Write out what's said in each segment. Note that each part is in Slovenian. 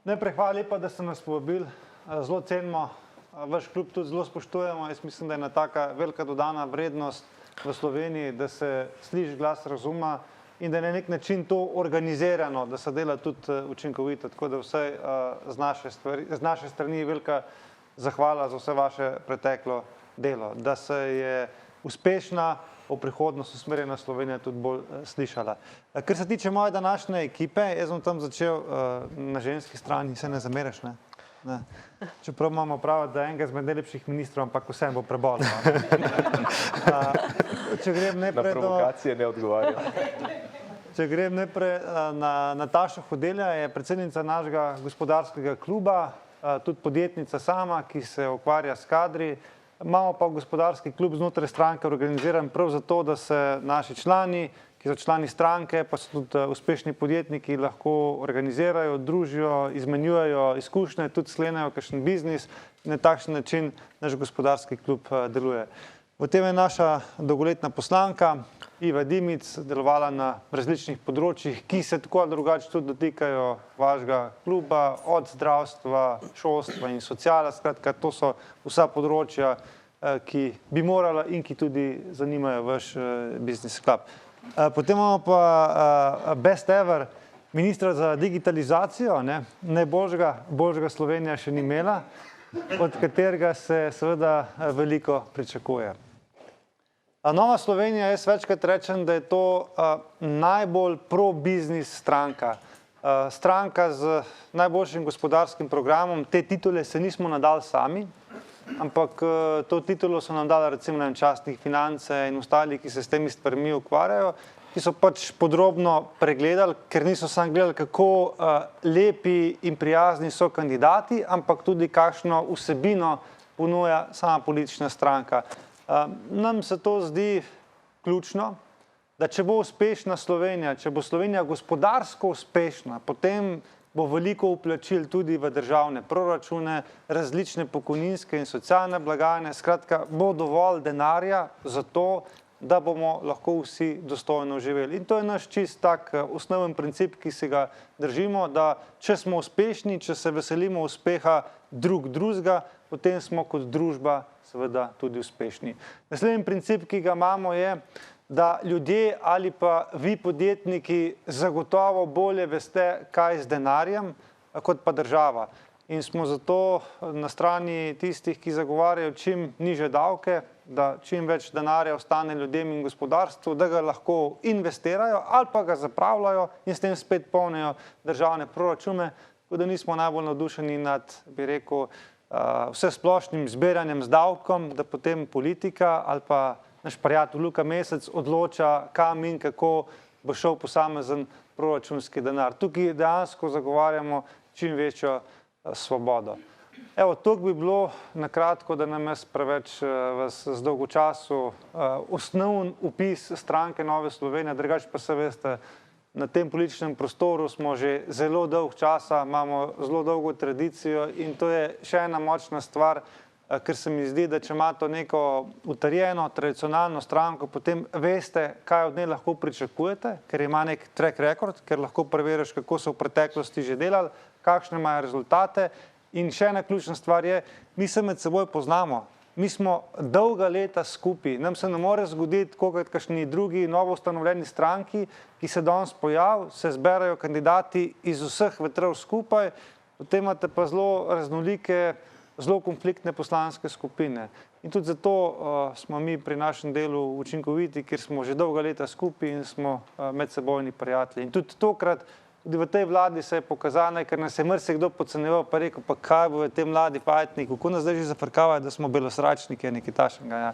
Najprej hvala lepa, da ste nas povabili. Zelo cenimo, vaš klub tudi zelo spoštujemo. Jaz mislim, da je ena taka velika dodana vrednost v Sloveniji, da se sliši glas razuma in da je na nek način to organizirano, da se dela tudi učinkovito. Tako da vsaj z naše strani velika zahvala za vse vaše preteklo delo, da se je uspešna v prihodnost usmerjena Slovenija tudi bolj slišala. Kar se tiče moje današnje ekipe, jaz bom tam začel na ženski strani, se ne zameraš, ne? Ne. Čeprav imamo pravo, da je enega izmed najlepših ministrov, ampak vsem bo prebolno. Na provokacije ne odgovarjam. Če grem najprej na Natašo Hodelja, je predsednica našega gospodarskega kluba, tudi podjetnica sama, ki se ukvarja s kadri. Imamo pa gospodarski klub znotraj stranke organiziran prav zato, da se naši člani, ki so člani stranke, pa so tudi uspešni podjetniki, lahko organizirajo, družijo, izmenjujejo izkušnje, tudi sklenejo kakšen biznis in na takšen način naš gospodarski klub deluje. V tem je naša dolgoletna poslanka Iva Dimic delovala na različnih področjih, ki se tako ali drugače tudi dotikajo vašega kluba, od zdravstva, šolstva in sociala. Skratka, to so vsa področja, ki bi morala in ki tudi zanimajo vaš biznis klub. Potem imamo pa best ever ministra za digitalizacijo, boljšega Slovenija še ni imela, od katerega se seveda veliko pričakuje. Nova Slovenija, jaz večkrat rečem, da je to najbolj pro-biznis stranka. Stranka z najboljšim gospodarskim programom. Te titule se nismo nadali sami, ampak to titulo so nam dali recimo častnih Finance in ostali, ki se s temi stvarmi ukvarjajo, ki so pač podrobno pregledali, ker niso samo gledali, kako lepi in prijazni so kandidati, ampak tudi kakšno vsebino ponuja sama politična stranka. Nam se to zdi ključno, da če bo uspešna Slovenija, če bo Slovenija gospodarsko uspešna, potem bo veliko vplačil tudi v državne proračune, različne pokojninske in socialne blagajne, skratka, bo dovolj denarja za to, da bomo lahko vsi dostojno živeli. In to je naš čist tak osnoven princip, ki se ga držimo, da če smo uspešni, če se veselimo uspeha drugega, potem smo kot družba seveda tudi uspešni. Naslednji princip, ki ga imamo, je, da ljudje ali pa vi podjetniki zagotovo bolje veste, kaj z denarjem, kot pa država. In smo zato na strani tistih, ki zagovarjajo čim nižje davke, da čim več denarja ostane ljudem in gospodarstvu, da ga lahko investirajo ali pa ga zapravljajo in s tem spet polnijo državne proračune, tako da nismo najbolj navdušeni nad, bi rekel, vsesplošnim zbiranjem z davkom, da potem politika ali pa naš prijatelj Luka Mesec odloča, kam in kako bo šel posamezen proračunski denar. Tukaj dejansko zagovarjamo čim večjo svobodo. Evo, toliko bi bilo na kratko, da nam jaz preveč vas zdolgočasil osnoven opis stranke Nove Slovenije, drugače pa se veste, na tem političnem prostoru smo že zelo dolgo časa, imamo zelo dolgo tradicijo in to je še ena močna stvar, ker se mi zdi, da če imate neko utrjeno, tradicionalno stranko, potem veste, kaj od nje lahko pričakujete, ker ima nek track record, ker lahko preveriš, kako so v preteklosti že delali, kakšne imajo rezultate. In še ena ključna stvar je, mi se med seboj poznamo. Mi smo dolga leta skupaj. Nam se ne more zgoditi, kot kakšni drugi novo ustanovljeni stranki, ki se danes pojavi, se zberajo kandidati iz vseh vetrov skupaj, potem imate pa zelo raznolike, zelo konfliktne poslanske skupine. In tudi zato smo mi pri našem delu učinkoviti, ker smo že dolga leta skupaj in smo medsebojni prijatelji. In tudi tokrat, tudi v tej vladi se je pokazano, ker nas je marsikdo podcenjeval, pa rekel, pa kaj bo v tej mladi fajtnik, kako nas zdaj že zafrkavajo, da smo belosračniki, nekaj takšnega.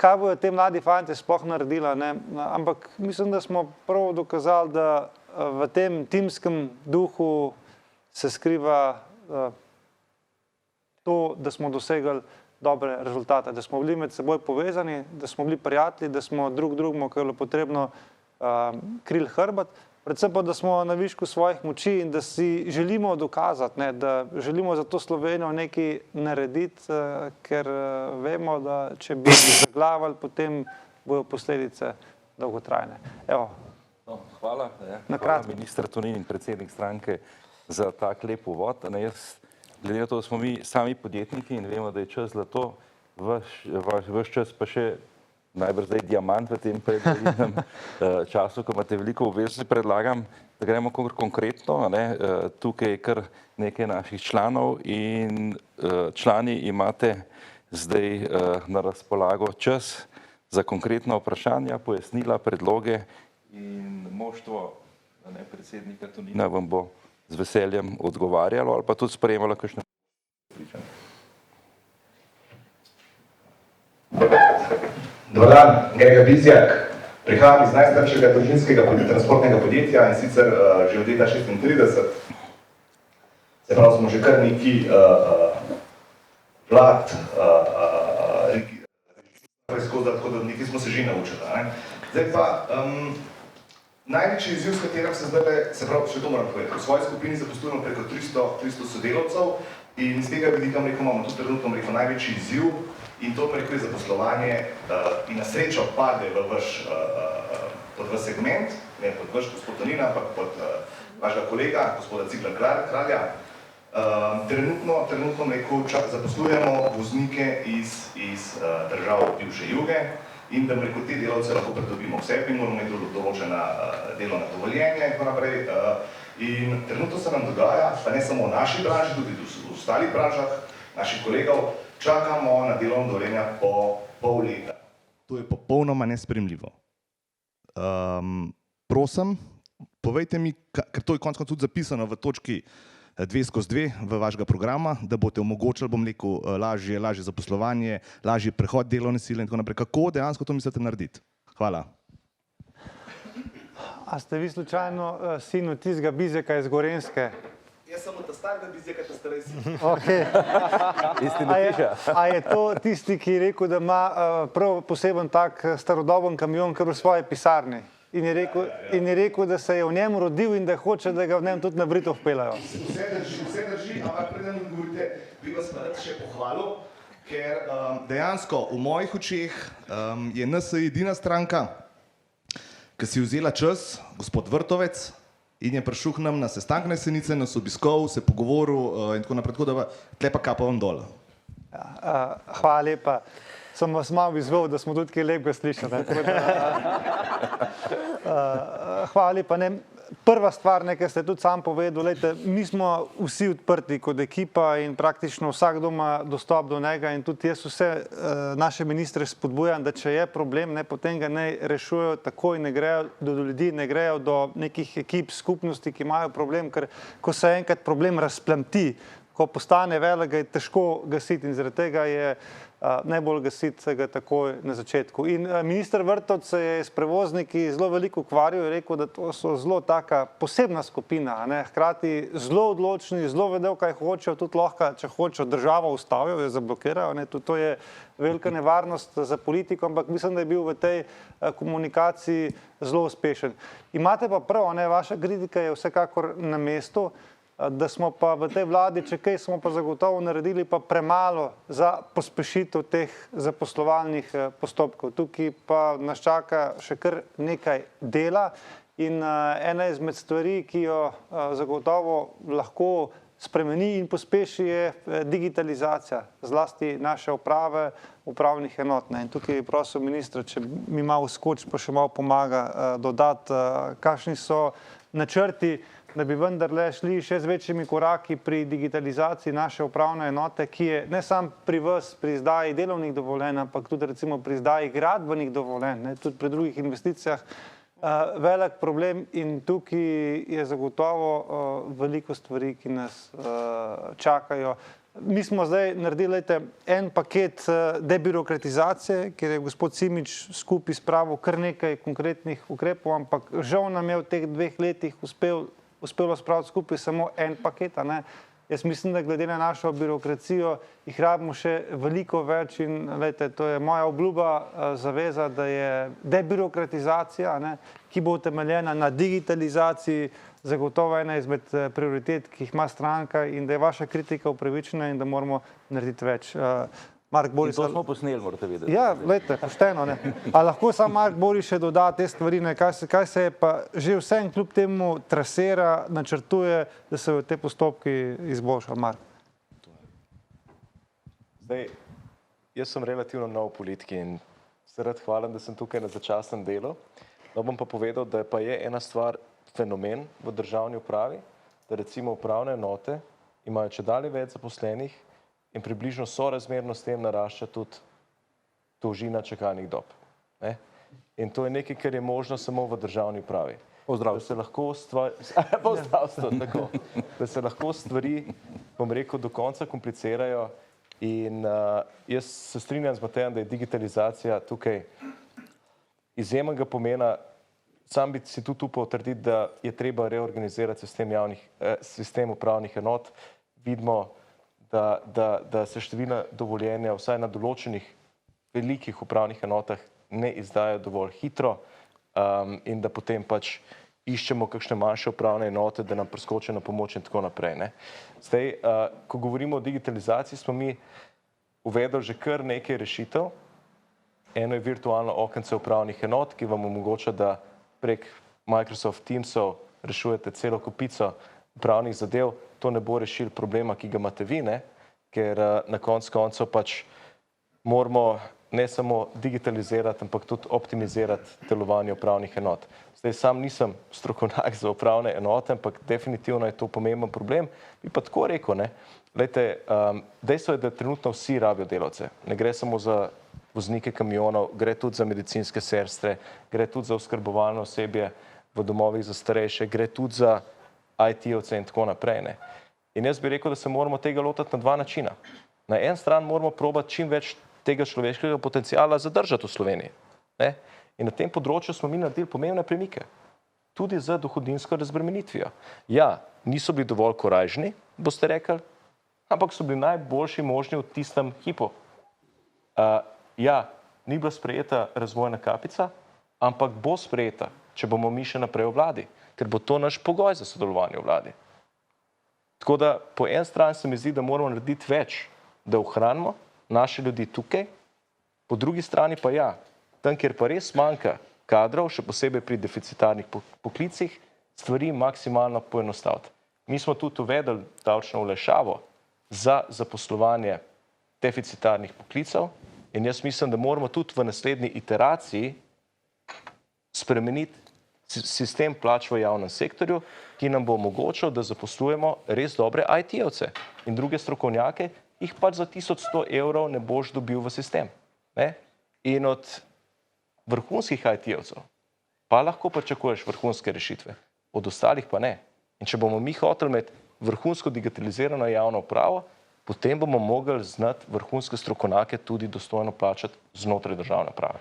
Kaj bo v tej mladi fajtnik sploh naredila, ne? Ampak mislim, da smo prav dokazali, da v tem timskem duhu se skriva to, da smo dosegli dobre rezultate, da smo bili med seboj povezani, da smo bili prijatelji, da smo drugemu, ko je bilo potrebno, krili hrbet, predvsem pa, da smo na višku svojih moči in da si želimo dokazati, da želimo za to Slovenijo nekaj narediti, ker vemo, da če bi zaglavali, potem bojo posledice dolgotrajne. Evo. Hvala, minister Tonin in predsednik stranke za tak lep uvod. Glede na to, da smo mi sami podjetniki in vemo, da je čas zlato, vaš čas pa še najbrž zdaj diamant v tem predvolilnem času, ko imate veliko obveznosti, predlagam, da gremo konkretno. Tukaj je kar nekaj naših članov in člani imate zdaj na razpolago čas za konkretna vprašanja, pojasnila, predloge in moštvo predsednika Tonina vam bo z veseljem odgovarjalo ali pa tudi sprejemalo kakšne pričanje. Dobar dan, Grega Bizjak. Prihajam iz najstarejšega družinskega transportnega podjetja in sicer že od leta 36. Se pravi, smo že kar neki vlad preizkozili, tako da nekaj smo se že naučili. Zdaj pa, največji izziv, s katerim se zdaj, se pravi, še to moram povedati, v svoji skupini zaposlujemo preko 300 sodelavcev in z tega vidika imamo tudi trenutno največji izziv in to je zaposlovanje in na srečo pade pod vaš segment, ne pod vaš gospod Tonina, ampak pod vašega kolega, gospoda Cigler Kralja. Trenutno zaposlujemo voznike iz držav bivše Juge in da te delavce lahko pridobimo k sebi, moramo imeti določena delovna dovoljenja in tako naprej. In trenutno se nam dogaja, pa ne samo v naši branži, tudi v ostalih branžah naših kolegov, čakamo na delovno dovoljenja po pol leta. To je popolnoma nesprejemljivo. Prosim, povejte mi, ker to je konec koncev tudi zapisano v točki 2/2 v vašega programa, da boste omogočili, bom rekel, lažje zaposlovanje, lažji prehod delovne sile in tako naprej. Kako dejansko to mislite narediti? Hvala. A ste vi slučajno sin od tistega Bizjaka iz Gorenjske? Jaz sem od starega Bizjaka, ta starejši. Okay. A je to tisti, ki je rekel, da ima prav poseben tak starodoben kamion, kar v svoji pisarni? In je rekel, da se je v njem rodil in da hoče, da ga v njem tudi na Brito vpeljajo. Vse drži, ampak preden mi govorite, bi vas pa rad še pohvalil, ker dejansko v mojih očeh je NSi edina stranka, ki si vzela čas, gospod Vrtovec, in je prišel k nam na sestanek na Jesenice, nas obiskal, se pogovoril in tako naprej, tako da tle pa kapa vam dol. Hvala lepa. Sem vas malo izval, da smo tudi kaj lepega slišali. Hvala lepa. Prva stvar, kar ste tudi sam povedal, mi smo vsi odprti kot ekipa in praktično vsakdo ima dostop do njega in tudi jaz vse naše ministre spodbujam, da če je problem, potem ga naj rešujejo takoj, ne grejo do ljudi, ne grejo do nekih ekip, skupnosti, ki imajo problem, ker ko se enkrat problem razplamti, ko postane velik, ga je težko gasiti in zaradi tega je najbolj gasiti se ga takoj na začetku. In minister Vrtovec se je s prevozniki zelo veliko ukvarjal in rekel, da to so zelo taka posebna skupina, hkrati zelo odločni, zelo vedo, kaj hočejo, tudi lahko, če hočejo, državo ustavijo, jo zablokirajo. To je velika nevarnost za politiko, ampak mislim, da je bil v tej komunikaciji zelo uspešen. Imate pa prav, vaša kritika je vsekakor na mestu, da smo pa v tej vladi, če kaj, smo pa zagotovo naredili pa premalo za pospešitev teh zaposlovalnih postopkov. Tukaj pa nas čaka še kar nekaj dela in ena izmed stvari, ki jo zagotovo lahko spremeni in pospeši, je digitalizacija, zlasti naše uprave, upravnih enot. In tukaj prosim ministra, če mi malo skoči, pa še malo pomaga dodati, kakšni so načrti, da bi vendarle šli še z večjimi koraki pri digitalizaciji naše upravne enote, ki je ne samo pri vas, pri izdaji delovnih dovoljenj, ampak tudi recimo pri izdaji gradbenih dovoljenj, tudi pri drugih investicijah, velik problem in tukaj je zagotovo veliko stvari, ki nas čakajo. Mi smo zdaj naredili en paket debirokratizacije, kjer je gospod Simič skupaj spravil kar nekaj konkretnih ukrepov, ampak žal nam je v teh 2 letih uspelo spraviti skupaj samo en paket. Jaz mislim, da glede na našo birokracijo jih rabimo še veliko več in to je moja obljuba, zaveza, da je debirokratizacija, ki bo utemeljena na digitalizaciji, zagotovo ena izmed prioritet, ki jih ima stranka in da je vaša kritika upravičena in da moramo narediti več. Mark In Boris. to smo posneli, morate vedeti. Ja, gledajte, pošteno, ne. A lahko samo Mark Boris še doda te stvari, ne, kaj se je pa že vsem kljub temu trasera, načrtuje, da se v te postopki izboljša, Mark? Zdaj, jaz sem relativno nov v politiki in se rad hvalim, da sem tukaj na začasnem delu. No, bom pa povedal, da pa je ena stvar fenomen v državni upravi, da recimo upravne enote imajo čedalje več zaposlenih in približno sorazmerno s tem narašča tudi dolžina čakalnih dob. Ne? In to je nekaj, kar je možno samo v državni upravi. Da se lahko da se lahko stvari, bom rekel, do konca komplicirajo in jaz se strinjam z Matejem, da je digitalizacija tukaj izjemnega pomena. Sam bi si tudi upal trditi, da je treba reorganizirati sistem upravnih enot. Vidimo, da se številna dovoljenja vsaj na določenih velikih upravnih enotah ne izdajo dovolj hitro in da potem pač iščemo kakšne manjše upravne enote, da nam priskočijo na pomoč in tako naprej. Ne. Zdaj, ko govorimo o digitalizaciji, smo mi uvedli že kar nekaj rešitev. Eno je virtualno okence upravnih enot, ki vam omogoča, da prek Microsoft Teamsov rešujete celo kopico upravnih zadev. To ne bo rešil problema, ki ga imate vi, ne? Ker na koncu koncev pač moramo ne samo digitalizirati, ampak tudi optimizirati delovanje upravnih enot. Zdaj, sam nisem strokovnjak za upravne enote, ampak definitivno je to pomemben problem. Bi pa tako rekel, ne? Glejte, dejstvo je, da trenutno vsi rabijo delavce. Ne gre samo za voznike kamionov, gre tudi za medicinske sestre, gre tudi za oskrbovalno osebje v domovih za starejše, gre tudi za IT-ovce in tako naprej. Ne. In jaz bi rekel, da se moramo tega lotiti na dva načina. Na en stran moramo probati čim več tega človeškega potenciala zadržati v Sloveniji. Ne. In na tem področju smo mi naredili pomembne premike. Tudi z dohodninsko razbremenitvijo. Ja, niso bili dovolj korajžni, boste rekli, ampak so bili najboljši možni v tistem hipu. Ja, ni bila sprejeta razvojna kapica, ampak bo sprejeta, če bomo mi še naprej v vladi, ker bo to naš pogoj za sodelovanje v vladi. Tako da po en strani se mi zdi, da moramo narediti več, da ohranimo naše ljudi tukaj, po drugi strani pa ja, tam, kjer pa res manjka kadrov, še posebej pri deficitarnih poklicih, stvari maksimalno poenostaviti. Mi smo tudi uvedli davčno olajšavo za zaposlovanje deficitarnih poklicev in jaz mislim, da moramo tudi v naslednji iteraciji spremeniti sistem plač v javnem sektorju, ki nam bo omogočil, da zaposlujemo res dobre IT-ovce in druge strokovnjake, jih pač za 1100 evrov ne boš dobil v sistem. Ne? In od vrhunskih IT-ovcev pa lahko pričakuješ vrhunske rešitve, od ostalih pa ne. In če bomo mi hoteli imeti vrhunsko digitalizirano javno upravo, potem bomo mogli znati vrhunske strokovnjake tudi dostojno plačati znotraj državne uprave.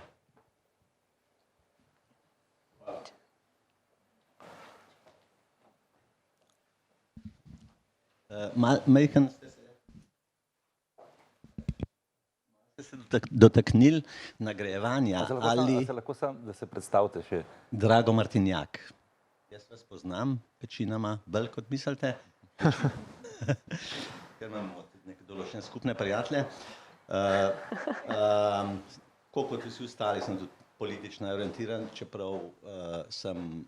Majhen ste se dotaknili nagrajevanja ali... Se lahko sam, da se predstavite še? Drago Martinjak. Jaz vas poznam, večinoma bolj kot mislite, ker imamo neke določene skupne prijatelje. Kot vsi ostali sem tudi politično orientiran, čeprav sem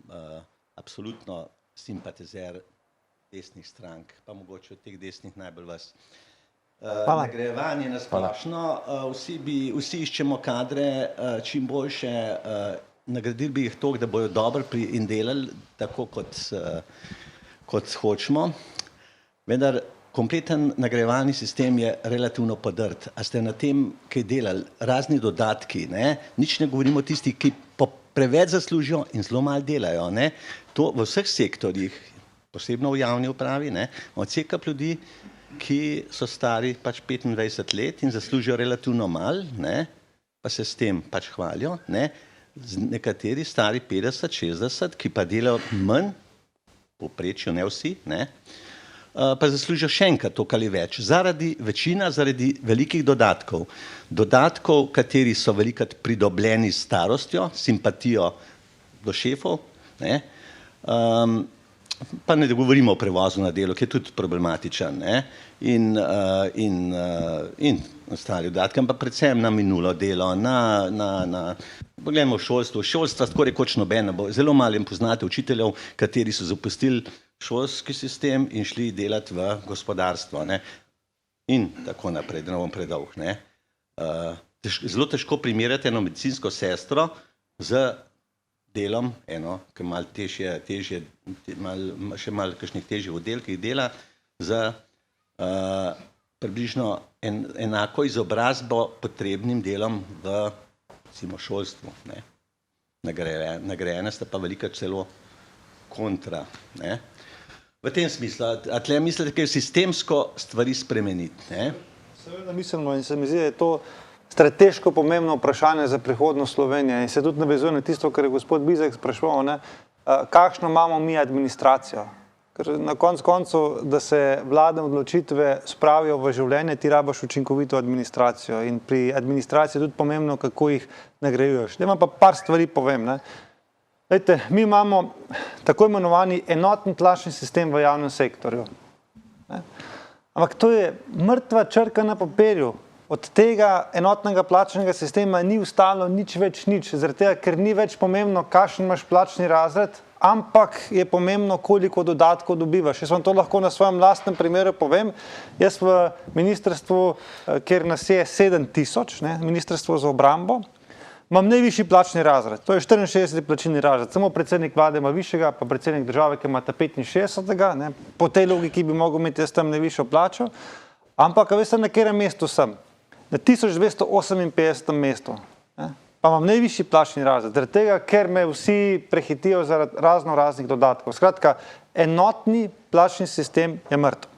absolutno simpatizer desnih strank, pa mogoče od teh desnih najbolj vas. Nagrajevanje na splošno, vsi iščemo kadre, čim boljše, nagradili bi jih toliko, da bojo dobro in delali, tako kot hočemo. Vendar kompleten nagrajevalni sistem je relativno podrt. A ste na tem kaj delali? Razni dodatki, ne? Nič ne govorimo o tistih, ki preveč zaslužijo in zelo malo delajo. Ne? To v vseh sektorjih, posebno v javni upravi, ne? Odsekap ljudi, ki so stari pač 25 let in zaslužijo relativno malo, ne? Pa se s tem pač hvalijo, ne? Nekateri stari 50, 60, ki pa delajo manj, povprečju ne vsi, ne? Pa zaslužijo še enkrat toliko ali več. Večina zaradi velikih dodatkov. Dodatkov, kateri so velikrat pridobljeni s starostjo, simpatijo do šefov, ne? pa ne govorimo o prevozu na delo, ki je tudi problematičen, ne? In ostali dodatki, ampak predvsem na minulo delo, poglejmo šolstvo, šolstva tako rekoč noben, zelo malo poznate učiteljev, kateri so zapustili šolski sistem in šli delati v gospodarstvo, ne? In tako naprej, da ne bom predolg, ne? Zelo težko primerjati eno medicinsko sestro z delom, ki malo težje, še malo kakšnih težjih oddelkih dela, z približno enako izobrazbo potrebnim delom v, recimo, šolstvu, ne. Nagrajene sta pa velika celo kontra, ne. V tem smislu, a tle mislite, kaj sistemsko stvari spremeniti, ne? Seveda mislimo in se mi zdi, da je to strateško pomembno vprašanje za prihodnost Slovenije in se tudi navezuje na tisto, kar je gospod Bizjak spraševal, ne, kakšno imamo mi administracijo. Ker na koncu, da se vladne odločitve spravijo v življenje, ti rabaš učinkovito administracijo in pri administraciji je tudi pomembno, kako jih nagrajuješ. Zdaj imam pa par stvari povem, ne. Glejte, mi imamo tako imenovani enotni plačni sistem v javnem sektorju. Ne. Ampak to je mrtva črka na papirju. Od tega enotnega plačnega sistema ni ostalo nič več nič, zaradi tega, ker ni več pomembno, kakšen imaš plačni razred, ampak je pomembno, koliko dodatkov dobivaš. Jaz vam to lahko na svojem lastnem primeru povem. Jaz v ministrstvu, kjer nas je 7000, ne, ministrstvo za obrambo, imam najvišji plačni razred. To je 64. plačilni razred. Samo predsednik vlade ima višjega, pa predsednik države, ki ima 65. Ne. Po tej logiki bi mogel imeti jaz tam najvišjo plačo. Ampak, a veste, na katerem mestu sem? Na 1258. mestu. Ne? Pa imam najvišji plačni razred, zaradi tega, ker me vsi prehitijo zaradi raznih dodatkov. Skratka, enotni plačni sistem je mrtev.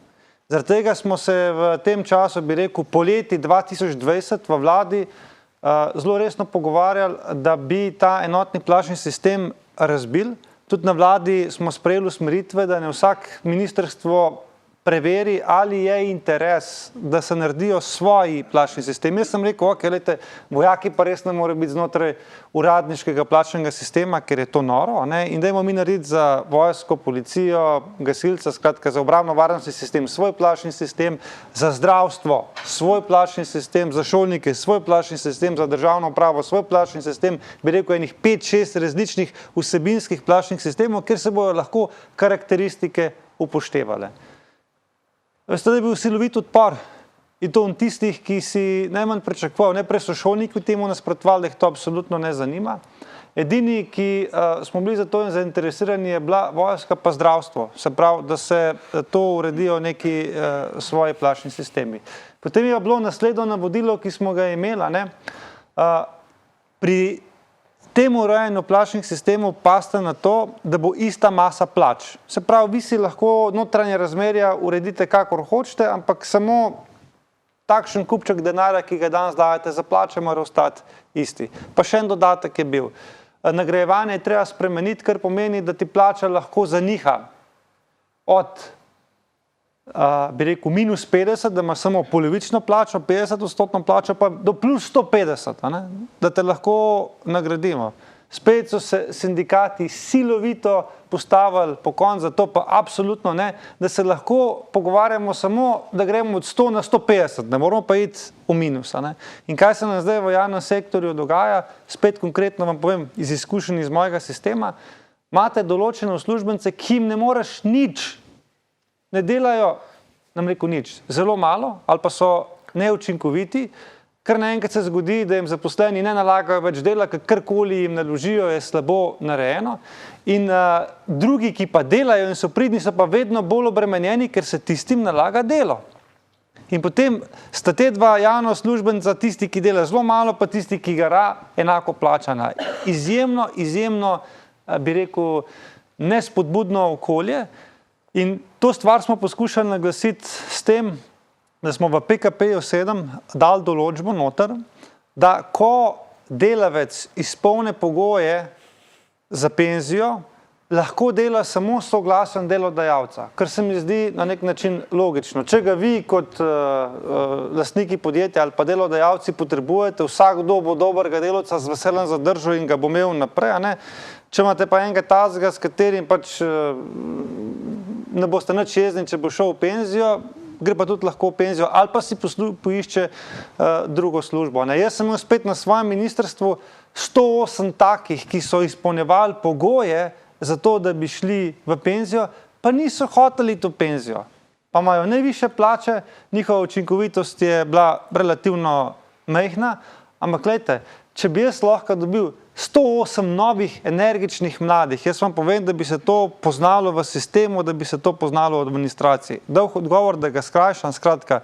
Zaradi tega smo se v tem času, bi rekel, poleti 2020 v vladi zelo resno pogovarjali, da bi ta enotni plačni sistem razbil. Tudi na vladi smo sprejeli usmeritve, da ne vsak ministrstvo preveri, ali je interes, da se naredijo svoji plačni sistemi. Jaz sem rekel, ok, lejte, vojaki pa res ne morejo biti znotraj uradniškega plačnega sistema, ker je to noro, ne? In dajmo mi narediti za vojsko, policijo, gasilca, skratka za obrambno-varnostni sistem svoj plačni sistem, za zdravstvo svoj plačni sistem, za šolnike svoj plačni sistem, za državno upravo svoj plačni sistem, bi rekel enih 5-6 različnih vsebinskih plačnih sistemov, kjer se bojo lahko karakteristike upoštevale. Veste, da je bil silovit odpor in to v tistih, ki si najmanj pričakoval. Najprej so šolniki temu nasprotovali, da jih to absolutno ne zanima. Edini, ki smo bili za to zainteresirani, je bila vojska pa zdravstvo. Se pravi, da se to uredijo neki svoji plačni sistemi. Potem je bilo naslednjo navodilo, ki smo ga imeli, ne, pri temu urejanju plačnih sistemov paste na to, da bo ista masa plač. Se pravi, vi si lahko notranje razmerja uredite kakor hočete, ampak samo takšen kupček denarja, ki ga danes dajete za plače, mora ostati isti. Pa še en dodatek je bil. Nagrajevanje je treba spremeniti, kar pomeni, da ti plača lahko zaniha od, bi rekel, minus 50, da imaš samo polovično plačo, 50% plačo, pa do plus 150, ne? Da te lahko nagradimo. Spet so se sindikati silovito postavili po koncu, zato pa absolutno ne, da se lahko pogovarjamo samo, da gremo od 100 na 150, ne moramo pa iti v minus. Ne? In kaj se nam zdaj v javnem sektorju dogaja, spet konkretno vam povem iz izkušenj iz mojega sistema, imate določene uslužbence, ki jim ne moreš nič, ne delajo, nam rekel nič, zelo malo ali pa so neučinkoviti, kar naenkrat se zgodi, da jim zaposleni ne nalagajo več dela, karkoli jim naložijo, je slabo narejeno. In drugi, ki pa delajo in so pridni, so pa vedno bolj obremenjeni, ker se tistim nalaga delo. In potem sta te dva javna uslužbenca, tisti, ki dela zelo malo, pa tisti, ki gara, enako plačana. Izjemno, bi rekel, nespodbudno okolje. In to stvar smo poskušali naglasiti s tem, da smo v PKP-7 dali določbo noter, da ko delavec izpolni pogoje za penzijo, lahko dela samo soglasjem delodajalca, kar se mi zdi na nek način logično. Če ga vi kot lastniki podjetja ali pa delodajalci potrebujete, vsakdo bo dobrega delavca z veseljem zadržal in ga bo imel naprej, a ne? Če imate pa enega tazga, s katerim pač ne boste nič jezni, če bo šel v penzijo, gre pa tudi lahko v penzijo, ali pa si poišče drugo službo. Ne. Jaz sem imel spet na svojem ministrstvu 108 takih, ki so izpolnjevali pogoje za to, da bi šli v penzijo, pa niso hoteli to penzijo. Pa imajo najvišje plače, njihova učinkovitost je bila relativno majhna, ampak gledajte, če bi jaz lahko dobil 108 novih energičnih mladih, jaz vam povem, da bi se to poznalo v sistemu, da bi se to poznalo v administraciji. Dolg odgovor, da ga skrajšam, skratka,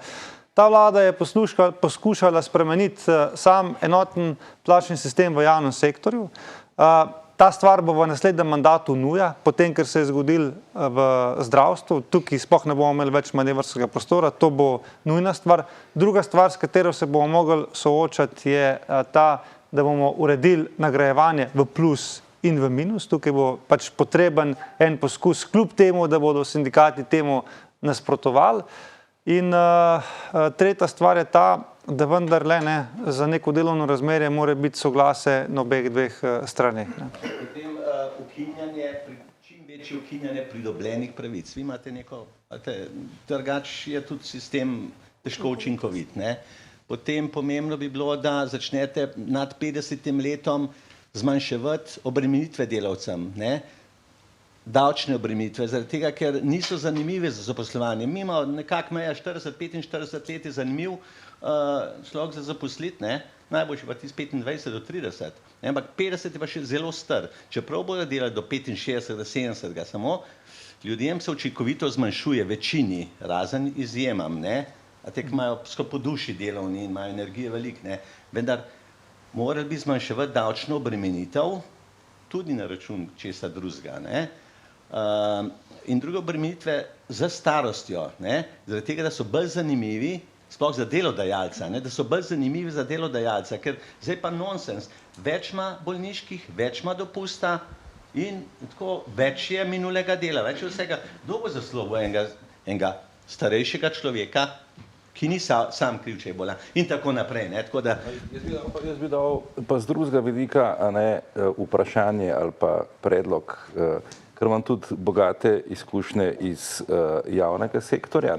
ta vlada je poskušala spremeniti sam enoten plačni sistem v javnem sektorju. Ta stvar bo v naslednjem mandatu nuja, potem, ker se je zgodil v zdravstvu, tukaj sploh ne bomo imeli več manevrskega prostora, to bo nujna stvar. Druga stvar, s katero se bomo mogli soočati, je ta, da bomo uredili nagrajevanje v plus in v minus. Tukaj bo pač potreben en poskus, kljub temu, da bodo sindikati temu nasprotovali. In tretja stvar je ta, da vendarle za neko delovno razmerje mora biti soglase na obeh dveh straneh. Potem čim večje ukinjanje pridobljenih pravic. Vi imate neko, drugač je tudi sistem težko učinkovit. Potem pomembno bi bilo, da začnete nad 50 letom zmanjševati obremenitve delavcem. Davčne obremenitve, zaradi tega, ker niso zanimive za zaposlovanje. Mimo nekako meja 40-45 let je zanimiv človek za zaposliti, najboljši pa tisti 25 do 30, ampak 50 je pa še zelo star. Čeprav bodo delali do 65, do 70, samo ljudem se učinkovito zmanjšuje, večini, razen izjemam, a tek imajo po duši delovni in imajo energije veliko, vendar morali bi zmanjševati davčno obremenitev tudi na račun česa drugega, in druge obremenitve za starostjo, zaradi tega, da so bolj zanimivi, sploh za delodajalca, da so bolj zanimivi za delodajalca, ker zdaj pa nonsens, več ima bolniških, več ima dopusta in tako več je minulega dela, več je vsega. Kdo bo zasloval enega starejšega človeka, ki ni sam kriv, če je bolan, in tako naprej. Jaz bi dal pa z drugega vidika vprašanje ali pa predlog, ker imam tudi bogate izkušnje iz javnega sektorja,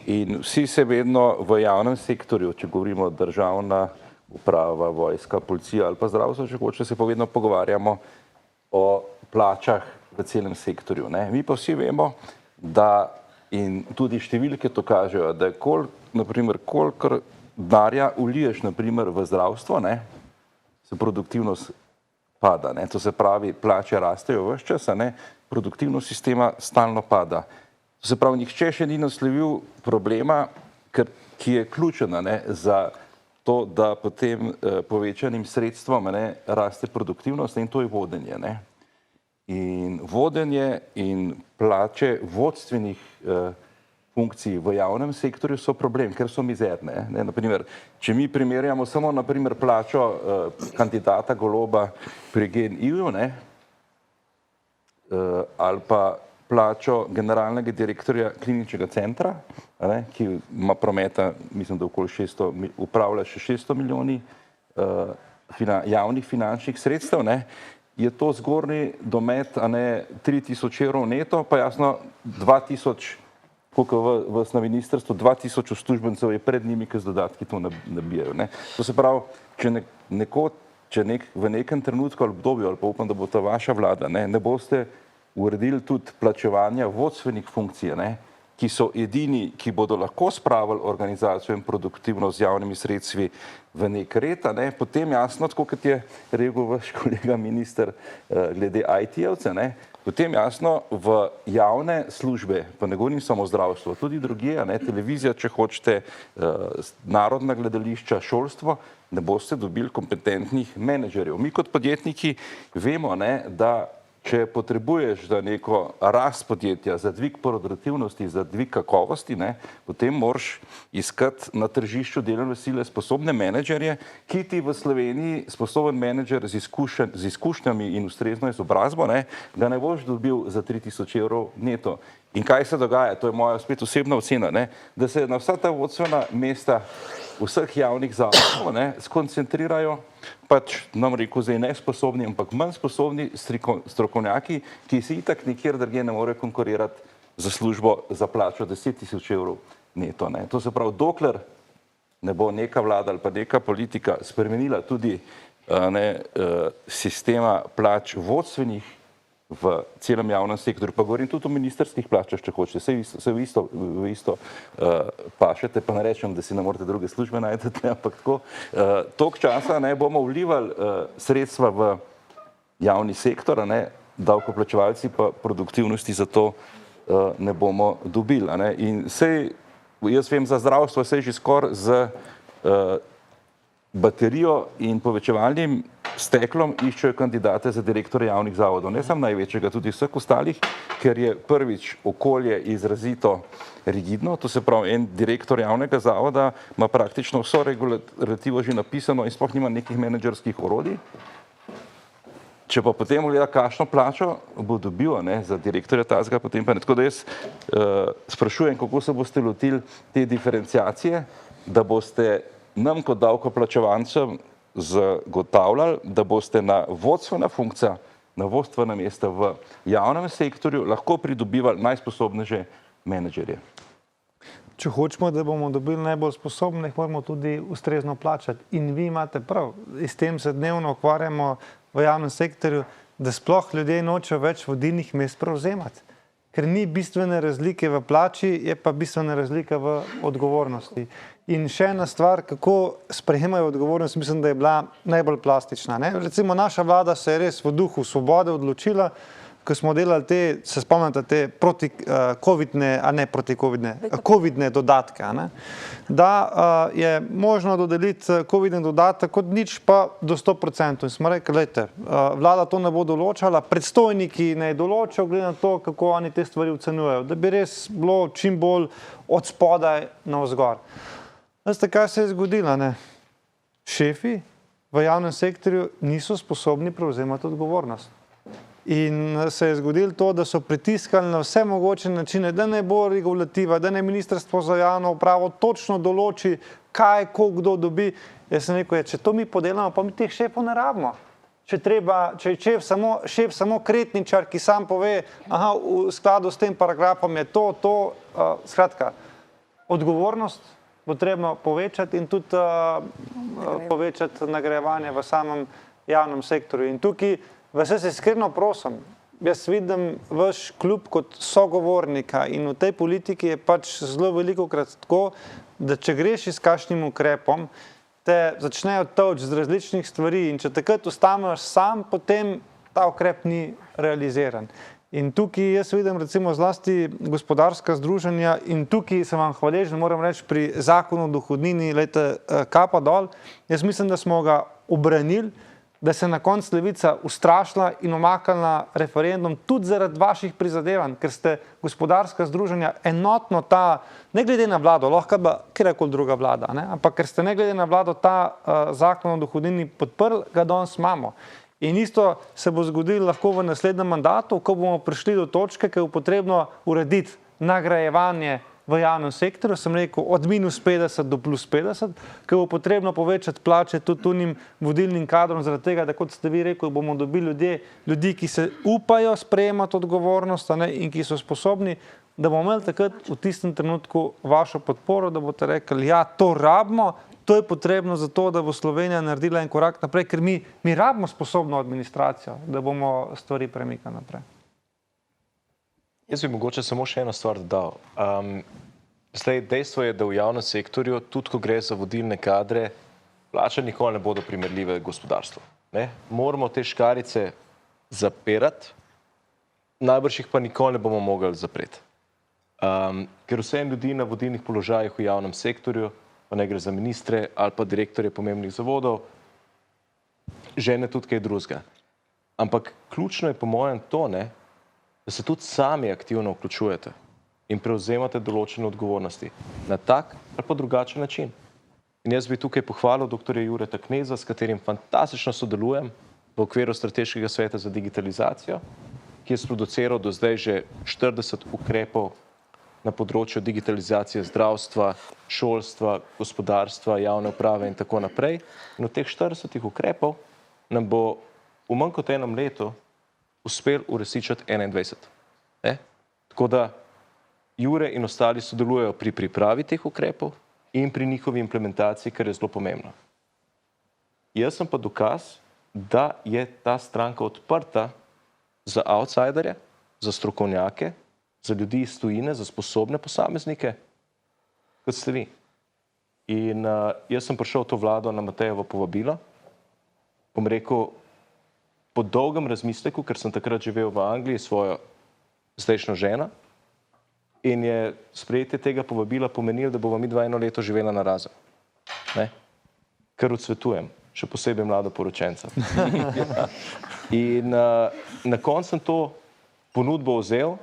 in vsi se vedno v javnem sektorju, če govorimo državna uprava, vojska, policija ali pa zdravstvo, če hoče, se pa vedno pogovarjamo o plačah v celem sektorju. Mi pa vsi vemo, da in tudi številke to kažejo, da kolikor denarja vliješ v zdravstvo, se produktivnost pada. To se pravi, plače rastejo ves čas, produktivnost sistema stalno pada. To se pravi, nihče še ni naslovil problema, ki je ključen za to, da potem povečanim sredstvom raste produktivnost, in to je vodenje. In vodenje in plače vodstvenih funkcij v javnem sektorju so problem, ker so mizerne. Naprimer, če mi primerjamo samo plačo kandidata Goloba pri GEN-I-ju, ali pa plačo generalnega direktorja kliničnega centra, ki ima prometa, mislim, da upravlja še 600 milijoni javnih finančnih sredstev, je to zgornji domet 3000 evrov neto, pa jasno 2000, koliko vas na ministrstvu, 2000 uslužbencev je pred njimi, ki z dodatki to nabijajo. To se pravi, če v nekem trenutku ali obdobju, ali pa upam, da bo to vaša vlada, ne boste uredili tudi plačevanja vodstvenih funkcij, ki so edini, ki bodo lahko spravili organizacijo in produktivnost z javnimi sredstvi v nek red, potem jasno, tako kot je rekel vaš kolega minister glede IT-jevce, potem jasno v javne službe, pa ne govorim samo zdravstvo, tudi drugje, televizija, če hočete, narodna gledališča, šolstvo, ne boste dobili kompetentnih menedžerjev. Mi kot podjetniki vemo, da če potrebuješ za neko rast podjetja, za dvig produktivnosti, za dvig kakovosti, potem moraš iskati na tržišču delovne sile sposobne menedžerje, ki ti v Sloveniji sposoben menedžer z izkušnjami in ustrezno izobrazbo, ga ne boš dobil za 3000 evrov neto. In kaj se dogaja? To je moja spet osebna ocena, da se na vsa ta vodstvena mesta vseh javnih zavodov skoncentrirajo pač, nam rekel, zdaj nesposobni, ampak manj sposobni strokovnjaki, ki si itak nikjer drugje ne morejo konkurirati za službo za plačo 10.000 evrov neto. Ne. To se pravi, dokler ne bo neka vlada ali pa neka politika spremenila tudi sistema plač vodstvenih v celem javnem sektorju, pa govorim tudi o ministerskih plačah, če hočete, se v isto pašete, pa ne rečem, da si ne morate druge službe najti, ampak tako. Toliko časa bomo vlivali sredstva v javni sektor, davkoplačevalci pa produktivnosti za to ne bomo dobili. In sej, jaz vem, za zdravstvo se je že skoraj z baterijo in povečevalnim steklom iščejo kandidate za direktore javnih zavodov, ne samo največjega, tudi vseh ostalih, ker je prvič okolje izrazito rigidno, to se pravi, en direktor javnega zavoda ima praktično vso regulativo že napisano in sploh nima nekih menedžerskih orodij. Če pa potem gleda, kakšno plačo bo dobil za direktorja tazga, potem pa ne. Tako da jaz sprašujem, kako se boste lotili te diferenciacije, da boste nam kot davkoplačevancem zagotavljali, da boste na vodstvena funkcija, na vodstvena mesta v javnem sektorju lahko pridobivali najsposobnejše menedžerje. Če hočemo, da bomo dobili najbolj sposobne, jih moramo tudi ustrezno plačati. In vi imate prav, s tem se dnevno ukvarjamo v javnem sektorju, da sploh ljudje nočejo več vodilnih mest prevzemati. Ker ni bistvene razlike v plači, je pa bistvena razlika v odgovornosti. In še ena stvar, kako sprejemajo odgovornost, mislim, da je bila najbolj plastična. Recimo naša vlada se je res v duhu svobode odločila, ko smo delali te, se spomnite, te covidne dodatke, da je možno dodeliti covidni dodatek od nič pa do 100%. In smo rekli, gledajte, vlada to ne bo določala, predstojniki ne določajo, glede na to, kako oni te stvari ocenjujejo, da bi res bilo čim bolj od spodaj navzgor. Veste, kaj se je zgodilo, Šefi v javnem sektorju niso sposobni prevzemati odgovornost. In se je zgodilo to, da so pritiskali na vse mogoče načine, da ne bo regulativa, da ne ministrstvo za javno upravo točno določi, kaj, koliko kdo dobi. Jaz sem rekel, če to mi podelamo, pa mi teh šefov ne rabimo. Če je šef samo kretničar, ki sam pove, v skladu s tem paragrafom je to, skratka, odgovornost potrebno povečati in tudi povečati nagrajevanje v samem javnem sektorju. In tukaj vas jaz iskreno prosim, jaz vidim vaš klub kot sogovornika in v tej politiki je pač zelo velikokrat tako, da če greš s kakšnim ukrepom, te začnejo tolči z različnih stvari in če takrat ostaneš sam, potem ta ukrep ni realiziran. In tukaj jaz vidim recimo zlasti gospodarska združenja in tukaj sem vam hvaležen, moram reči, pri zakonu o dohodnini, kapa dol, jaz mislim, da smo ga obranili, da se na koncu Levica ustrašila in umaknila referendum tudi zaradi vaših prizadevanj, ker ste gospodarska združenja enotno ne glede na vlado, lahko pa kjerkoli druga vlada, ampak ker ste ne glede na vlado zakon o dohodnini podprli, ga danes imamo. In isto se bo zgodilo lahko v naslednjem mandatu, ko bomo prišli do točke, ki je potrebno urediti nagrajevanje v javnem sektorju, sem rekel, od -50 do +50, ki bo potrebno povečati plače tudi tunim vodilnim kadrom, zaradi tega, da kot ste vi rekel, bomo dobili ljudi, ki se upajo sprejemati odgovornost in ki so sposobni, da bomo imeli takrat v tistem trenutku vašo podporo, da boste rekli, ja, to rabimo, to je potrebno za to, da bo Slovenija naredila en korak naprej, ker mi rabimo sposobno administracijo, da bomo stvari premikali naprej. Jaz bi mogoče samo še eno stvar dodal. Zdaj, dejstvo je, da v javnem sektorju, tudi ko gre za vodilne kadre, plače nikoli ne bodo primerljive gospodarstvu. Moramo te škarice zapirati, najbrž jih pa nikoli ne bomo mogli zapreti. Ker vse ljudi na vodilnih položajih v javnem sektorju, pa ne gre za ministre ali pa direktorje pomembnih zavodov, žene tudi kaj drugega. Ampak ključno je po mojem to, da se tudi sami aktivno vključujete in prevzemate določene odgovornosti na tak ali pa drugačen način. In jaz bi tukaj pohvalil dr. Jureta Kneza, s katerim fantastično sodelujem v okviru Strateškega sveta za digitalizacijo, ki je sproduciral do zdaj že 40 ukrepov na področju digitalizacije zdravstva, šolstva, gospodarstva, javne uprave in tako naprej. In od teh 40 ukrepov nam bo v manj kot enem letu uspel uresničiti 21. Tako da Jure in ostali sodelujejo pri pripravi teh ukrepov in pri njihovi implementaciji, kar je zelo pomembno. Jaz sem pa dokaz, da je ta stranka odprta za outsiderje, za strokovnjake, za ljudi iz tujine, za sposobne posameznike, kot ste vi. In jaz sem prišel v to vlado na Matejevo povabilo, bom rekel, po dolgem razmisleku, ker sem takrat živel v Angliji s svojo zdajšnjo ženo, in je sprejetje tega povabila pomenilo, da bova midva 1 leto živela narazen. Ne? Kar odsvetujem, še posebej mladoporočencem. In na koncu sem to ponudbo vzel,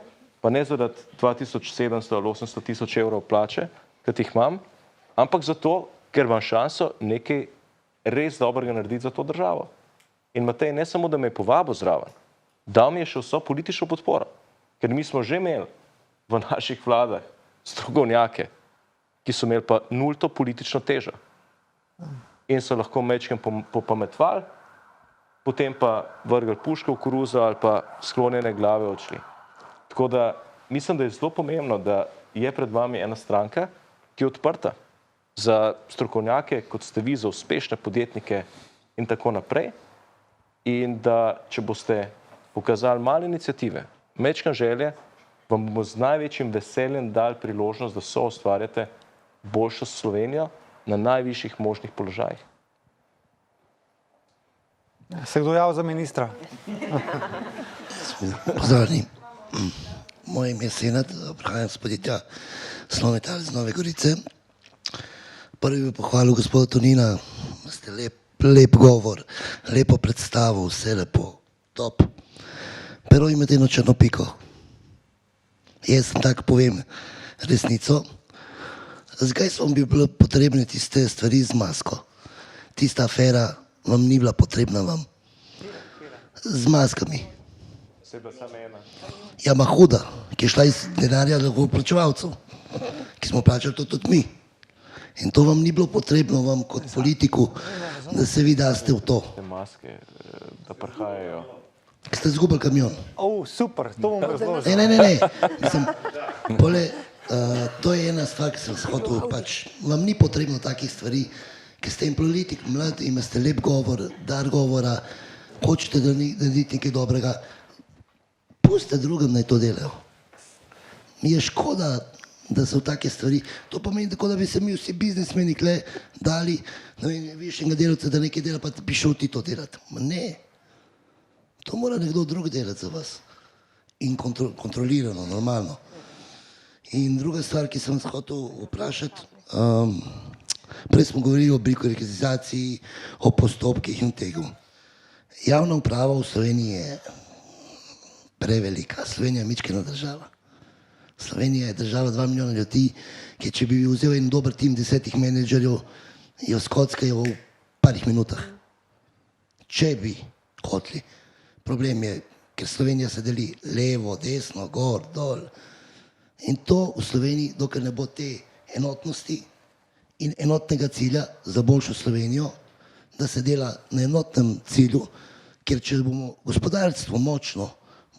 pa ne zaradi 2700 ali 800 tisoč evrov plače, kot jih imam, ampak zato, ker imam šanso nekaj res dobrega narediti za to državo. In Matej ne samo, da me je povabil zraven, dal mi je še vso politično podporo, ker mi smo že imeli v naših vladah strokovnjake, ki so imeli pa nulto politično težo in so lahko mečkem popametvali, potem pa vrgli puško v koruzo ali pa sklonjene glave odšli. Tako da mislim, da je zelo pomembno, da je pred vami ena stranka, ki je odprta za strokovnjake, kot ste vi, za uspešne podjetnike in tako naprej. In da, če boste pokazali malo iniciative, mečkan želje, vam bomo z največjim veseljem dali priložnost, da soustvarjate boljšo Slovenijo na najvišjih možnih položajih. Se kdo javil za ministra? Pozdravljeni. Moje ime je Senad, prihajam z podjetja Slometal iz Nove Gorice. Prvi bi pohvalil gospoda Tonina, ste lep govor, lepo predstavo, vse lepo, top. Pero imate eno črno piko. Jaz sem tako povem resnico. Zakaj so vam bi bile potrebne tiste stvari z masko? Tista afera vam ni bila potrebna vam. Z maskami. Ja, ma huda, ki je šla iz denarja davkoplačevalcev, ki smo plačali to tudi mi. In to vam ni bilo potrebno vam kot politiku, da se vi daste v to. Te maske, da prihajajo. Ste zgubili kamion. Super, to bom razložil. Ne. Mislim, to je ena stvar, ki sem se hotel, pač vam ni potrebno takih stvari, ker ste in politik mlad, imate lep govor, dar govora, hočete narediti nekaj dobrega, pustite drugim naj to delajo. Mi je škoda, da so take stvari, to pomeni tako, da bi se mi vsi biznismeni kle dali, ne vem, višjega delavca, da nekaj dela, pa bi šel ti to delati. Ma ne. To mora nekdo drug delati za vas. In kontrolirano, normalno. In druga stvar, ki sem se hotel vprašati, prej smo govorili o birokratizaciji, o postopkih in tega. Javna uprava v Sloveniji je prevelika. Slovenija je mičkena država. Slovenija je država 2 milijona ljudi, ki če bi vzel en dober tim 10 menedžerjev, jo skockajo v parih minutah. Če bi hoteli. Problem je, ker Slovenija se deli levo, desno, gor, dol. In to v Sloveniji, dokler ne bo te enotnosti in enotnega cilja za boljšo Slovenijo, da se dela na enotnem cilju, ker če bomo gospodarstvo močno,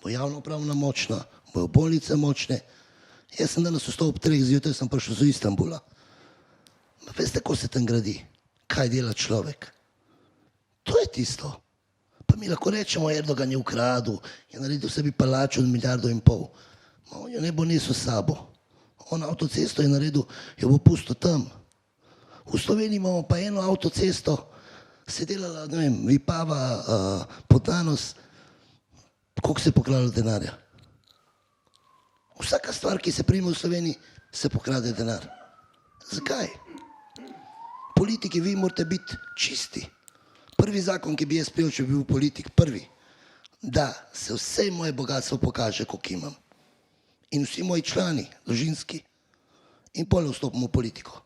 bo javna uprava močna, bojo bolnice močne. Jaz sem danes vstal ob 3 zjutraj, sem prišel z Istanbula. Ma veste, kako se tam gradi? Kaj dela človek? To je tisto. Pa mi lahko rečemo, Erdogan je ukradel, je naredil sebi palačo 1,5 milijarde. Ma on jo ne bo nesel s sabo. On avtocesto je naredil, jo bo pustil tam. V Sloveniji imamo pa eno avtocesto, se delala, ne vem, Vipava, Podanos, koliko se je pokradlo denarja. Vsaka stvar, ki se prime v Sloveniji, se pokrade denar. Zakaj? Politiki, vi morate biti čisti. Prvi zakon, ki bi jaz prijel, če bi bil politik, prvi, da se vse moje bogatstvo pokaže, koliko imam. In vsi moji člani, družinski. In potem vstopim v politiko.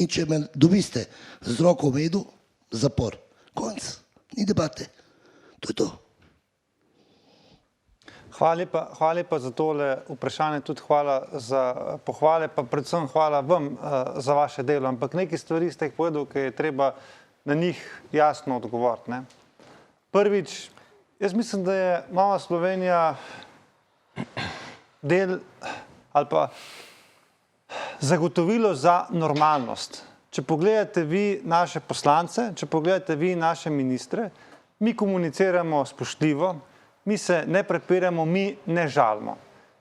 In če me dobiste z roko v medu, zapor. Konc. Ni debate. To je to. Hvala lepa za tole vprašanje, tudi hvala za pohvale, pa predvsem hvala vam za vaše delo. Ampak nekaj stvari ste jih povedal, ki je treba na njih jasno odgovoriti. Ne? Prvič, jaz mislim, da je Nova Slovenija del ali pa zagotovilo za normalnost. Če pogledate vi naše poslance, če pogledate vi naše ministre, mi komuniciramo spoštljivo, mi se ne prepiramo, mi ne žalimo.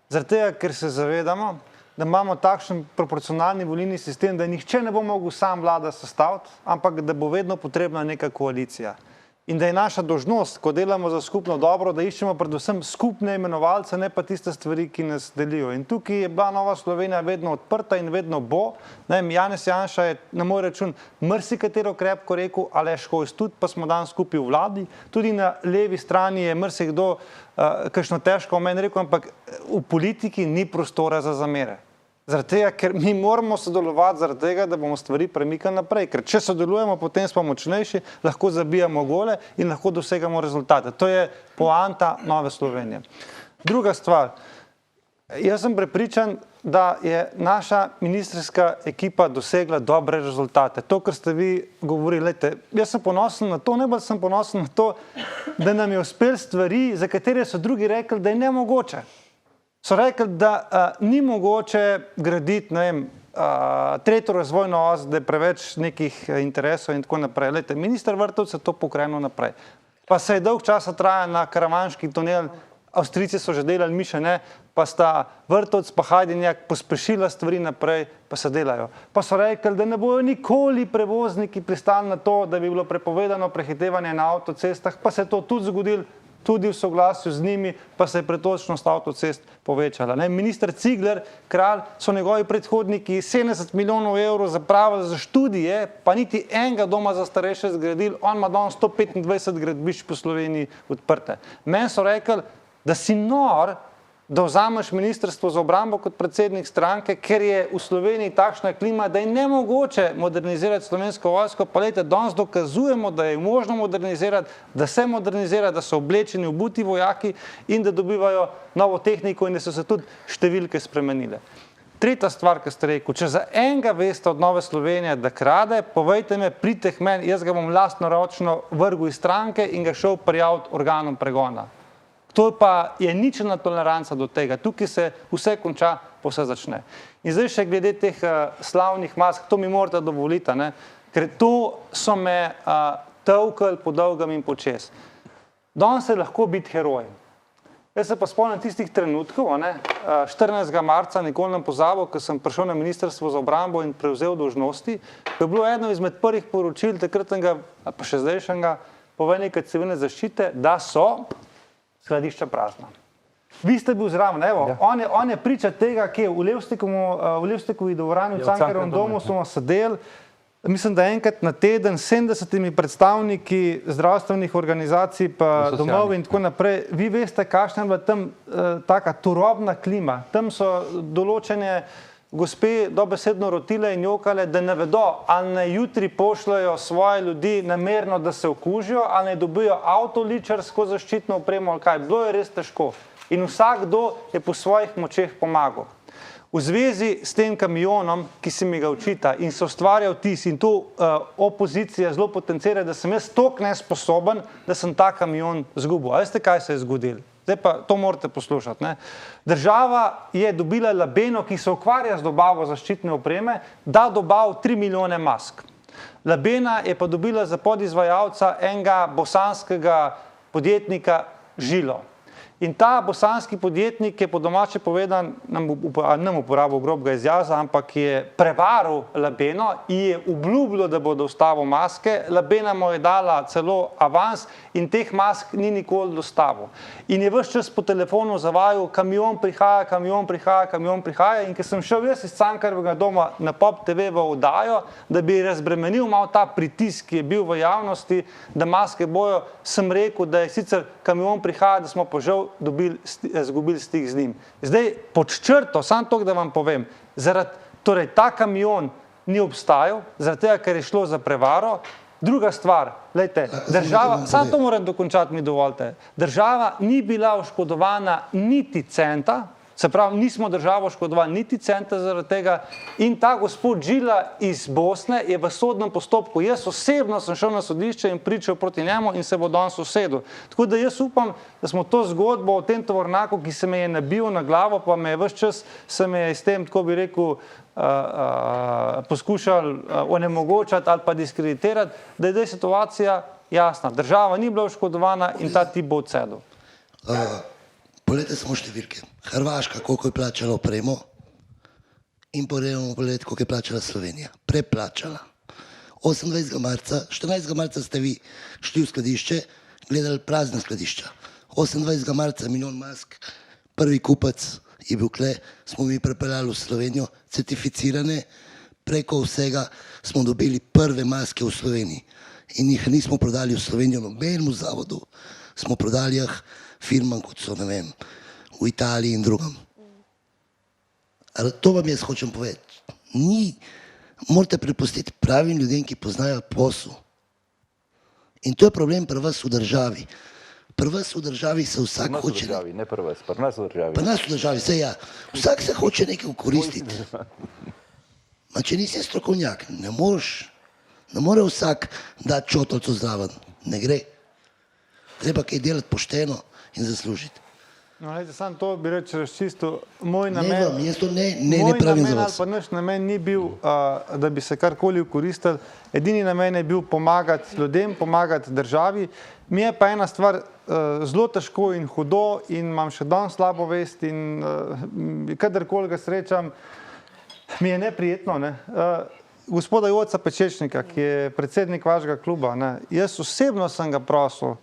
Zaradi tega, ker se zavedamo, da imamo takšen proporcionalni volilni sistem, da nihče ne bo mogel sam vlada sestaviti, ampak da bo vedno potrebna neka koalicija. In da je naša dolžnost, ko delamo za skupno dobro, da iščemo predvsem skupne imenovalce, ne pa tiste stvari, ki nas delijo. In tukaj je bila Nova Slovenija vedno odprta in vedno bo. Janez Janša je na moj račun marsikatero krepko rekel, Aleš Hojs tudi, pa smo danes skupaj v vladi. Tudi na levi strani je marsikdo kakšno težko o meni rekel, ampak v politiki ni prostora za zamere. Zaradi tega, ker mi moramo sodelovati zaradi tega, da bomo stvari premikali naprej. Ker če sodelujemo, potem smo močnejši, lahko zabijamo gole in lahko dosegamo rezultate. To je poanta Nove Slovenije. Druga stvar, jaz sem prepričan, da je naša ministrska ekipa dosegla dobre rezultate. To, kar ste vi govorili, lejte, jaz sem ponosen na to, najbolj sem ponosen na to, da nam je uspel stvari, za katere so drugi rekli, da je nemogoče. So rekli, da ni mogoče graditi, ne vem, tretjo razvojno os, da je preveč nekih interesov in tako naprej. Lejte, minister Vrtovec je to pokrenil naprej. Pa se je dolg časa traja na karavanški tunel, Avstrijci so že delali, mi še ne, pa sta Vrtovec pa Hajdinjak pospešila stvari naprej, pa se delajo. Pa so rekli, da ne bojo nikoli prevozniki pristali na to, da bi bilo prepovedano prehitevanje na avtocestah, pa se je to tudi zgodilo, tudi v soglasju z njimi, pa se je pretočnost avtocest povečala. Minister Cigler, kralj, so njegovi predhodniki 70 milijonov evrov zapravili za študije, pa niti enega doma za starejše zgradili, on ima danes 125 gradbišč po Sloveniji odprte. Meni so rekli, da si nor, da vzameš ministrstvo za obrambo kot predsednik stranke, ker je v Sloveniji takšna klima, da je nemogoče modernizirati slovensko vojsko, pa lejte, danes dokazujemo, da je možno modernizirati, da se modernizira, da so oblečeni obuti vojaki in da dobivajo novo tehniko in da so se tudi številke spremenile. Tretja stvar, ki ste rekel, če za enega veste od Nove Slovenije, da krade, povejte me, pridite k meni, jaz ga bom lastnoročno vrgel iz stranke in ga šel prijaviti organom pregona. To pa je ničelna toleranca do tega. Tukaj se vse konča, pa vse začne. In zdaj še glede teh slavnih mask, to mi morate dovoliti, ker to so me tolkali po dolgem in počez. Danes je lahko biti heroj. Jaz se pa spomnim tistih trenutkov, 14. marca, nikoli ne pozabil, ko sem prišel na ministrstvo za obrambo in prevzel dolžnosti, ko je bilo eno izmed prvih poročil takratnega, pa še zdajšnjega poveljnika civilne zaščite, da so skladišča prazna. Vi ste bil zraven, evo, on je priča tega, ki je v Levstikovi dvorani, v Cankarjevem domu smo sedeli, mislim, da enkrat na teden, 70 predstavniki zdravstvenih organizacij, pa domov in tako naprej. Vi veste, kakšna je bila tam taka turobna klima. Tam so določene gospe dobesedno rotile in jokale, da ne vedo, ali naj jutri pošljajo svoje ljudi namerno, da se okužijo, ali naj dobijo avtoličarsko zaščitno opremo, ali kaj. Bilo je res težko. In vsakdo je po svojih močeh pomagal. V zvezi s tem kamionom, ki se mi ga očita in se ustvarja vtis in to opozicija zelo potencira, da sem jaz toliko nesposoben, da sem ta kamion izgubil. A veste, kaj se je zgodilo? Zdaj pa to morate poslušati. Država je dobila Labeno, ki se ukvarja z dobavo zaščitne opreme, da dobav 3 milijone mask. Labena je pa dobila za podizvajalca enega bosanskega podjetnika Žilo. In ta bosanski podjetnik je po domače povedan, nam uporabil grobega izjaza, ampak je prevaril Labeno in je obljubilo, da bo dostavil maske. Labena mu je dala celo avans in teh mask ni nikoli dostavil. In je ves čas po telefonu zavajal, kamion prihaja, kamion prihaja, kamion prihaja. In ko sem šel jaz iz Cankarjevega doma na Pop TV v oddajo, da bi razbremenil malo ta pritisk, ki je bil v javnosti, da maske bojo, sem rekel, da je sicer kamion prihaja, da smo pa žal zgubili stik z njim. Zdaj, pod črto, samo to, da vam povem, torej ta kamion ni obstajal, zaradi tega, ker je šlo za prevaro. Druga stvar, lejte, država, samo to moram dokončati, mi dovolite, država ni bila oškodovana niti centa, Se pravi, nismo državo škodovali niti centa zaradi tega in ta gospod Đila iz Bosne je v sodnem postopku. Jaz osebno sem šel na sodišče in pričal proti njemu in se bo danes usedel. Tako da jaz upam, da smo to zgodbo o tem tovornjaku, ki se me je nabil na glavo, pa me je ves čas, se me je s tem, tako bi rekel, poskušali onemogočati ali pa diskreditirati, da je situacija jasna. Država ni bila oškodovana in ta tip bo odsedel. Poglejte samo številke. Hrvaška, koliko je plačala opremo, in pogledajte, koliko je plačala Slovenija. Preplačala. 28. marca, 14. marca ste vi šli v skladišče, gledali prazne skladišča. 28. marca milijon mask, prvi kupec je bil kle, smo mi prepeljali v Slovenijo, certificirane, preko vsega smo dobili prve maske v Sloveniji. In jih nismo prodali v Slovenijo nobenemu zavodu, smo prodali jih firmam, kot so, ne vem, v Italiji in drugam. To vam jaz hočem povedati. Morate prepustiti pravim ljudem, ki poznajo posel. In to je problem pri vas v državi. Pri vas v državi se vsak hoče... Ne pri vas, pri nas v državi. Pri nas v državi, vse ja. Vsak se hoče nekaj ukoristiti. Ma če nisi strokovnjak, ne more vsak dati čotovcu zraven. Ne gre. Treba kaj delati pošteno in zaslužiti. No, lejte, sam to bi reči čisto moj namen. Ne vam, jaz to ne pravim za vas. Moj namen ali pa naš namen ni bil, da bi se karkoli ukoristili. Edini namen je bil pomagati ljudem, pomagati državi. Mi je pa ena stvar zelo težko in hudo in imam še danes slabo vest in kadarkoli ga srečam, mi je neprijetno. Ne? Gospoda Joca Pečečnika, ki je predsednik vašega kluba, ne? Jaz osebno sem ga prosil,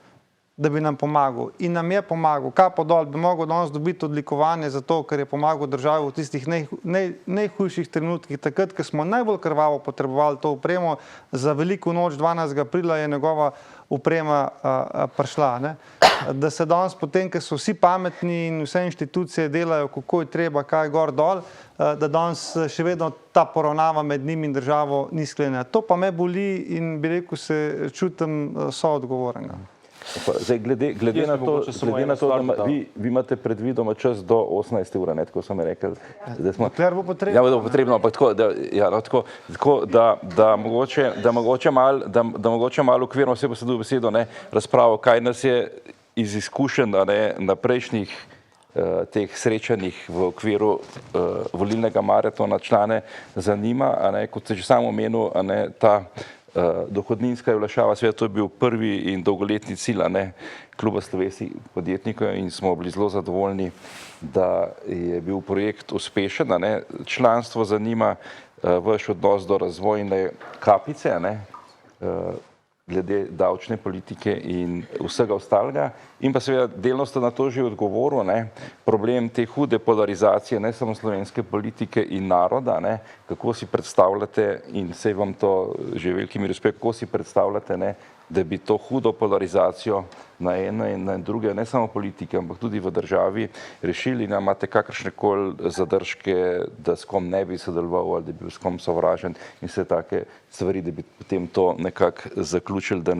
da bi nam pomagal in nam je pomagal. Kapo dol, bi mogel danes dobiti odlikovanje za to, ker je pomagal državi v tistih najhujših trenutkih, takrat, ko smo najbolj krvavo potrebovali to opremo. Za veliko noč 12. aprila je njegova oprema prišla. Ne? Da se danes potem, ker so vsi pametni in vse inštitucije delajo, kako je treba, kaj je gor dol, da danes še vedno ta poravnava med njimi in državo ni sklenjena. To pa me boli in bi rekel, se čutim soodgovornega. Zdaj, glede na to, da vi imate predvidoma čas do 18. ure, ne, tako so mi rekli. Dokler bo potrebno. Ja, bo potrebno, ampak tako, da mogoče malo ukvirno vse posledu besedo, ne, razpravo, kaj nas je iz izkušenj na prejšnjih teh srečanjih v okviru volilnega maratona člane zanima, kot se že sam omenil, ta dohodninska olajšava, seveda to je bil prvi in dolgoletni cilj Kluba slovenskih podjetnikov in smo bili zelo zadovoljni, da je bil projekt uspešen. Članstvo zanima vaš odnos do razvojne kapice, glede davčne politike in vsega ostalega. In pa seveda delno ste na to že odgovoril, problem te hude polarizacije, ne samo slovenske politike in naroda, kako si predstavljate, in sej vam to že veliki respekt, kako si predstavljate, da bi to hudo polarizacijo na ene in na druge, ne samo politike, ampak tudi v državi rešili, in imate kakršnekoli zadržke, da s kom ne bi sodeloval ali da bi bil s kom sovražen in vse take stvari, da bi potem to nekako zaključili, da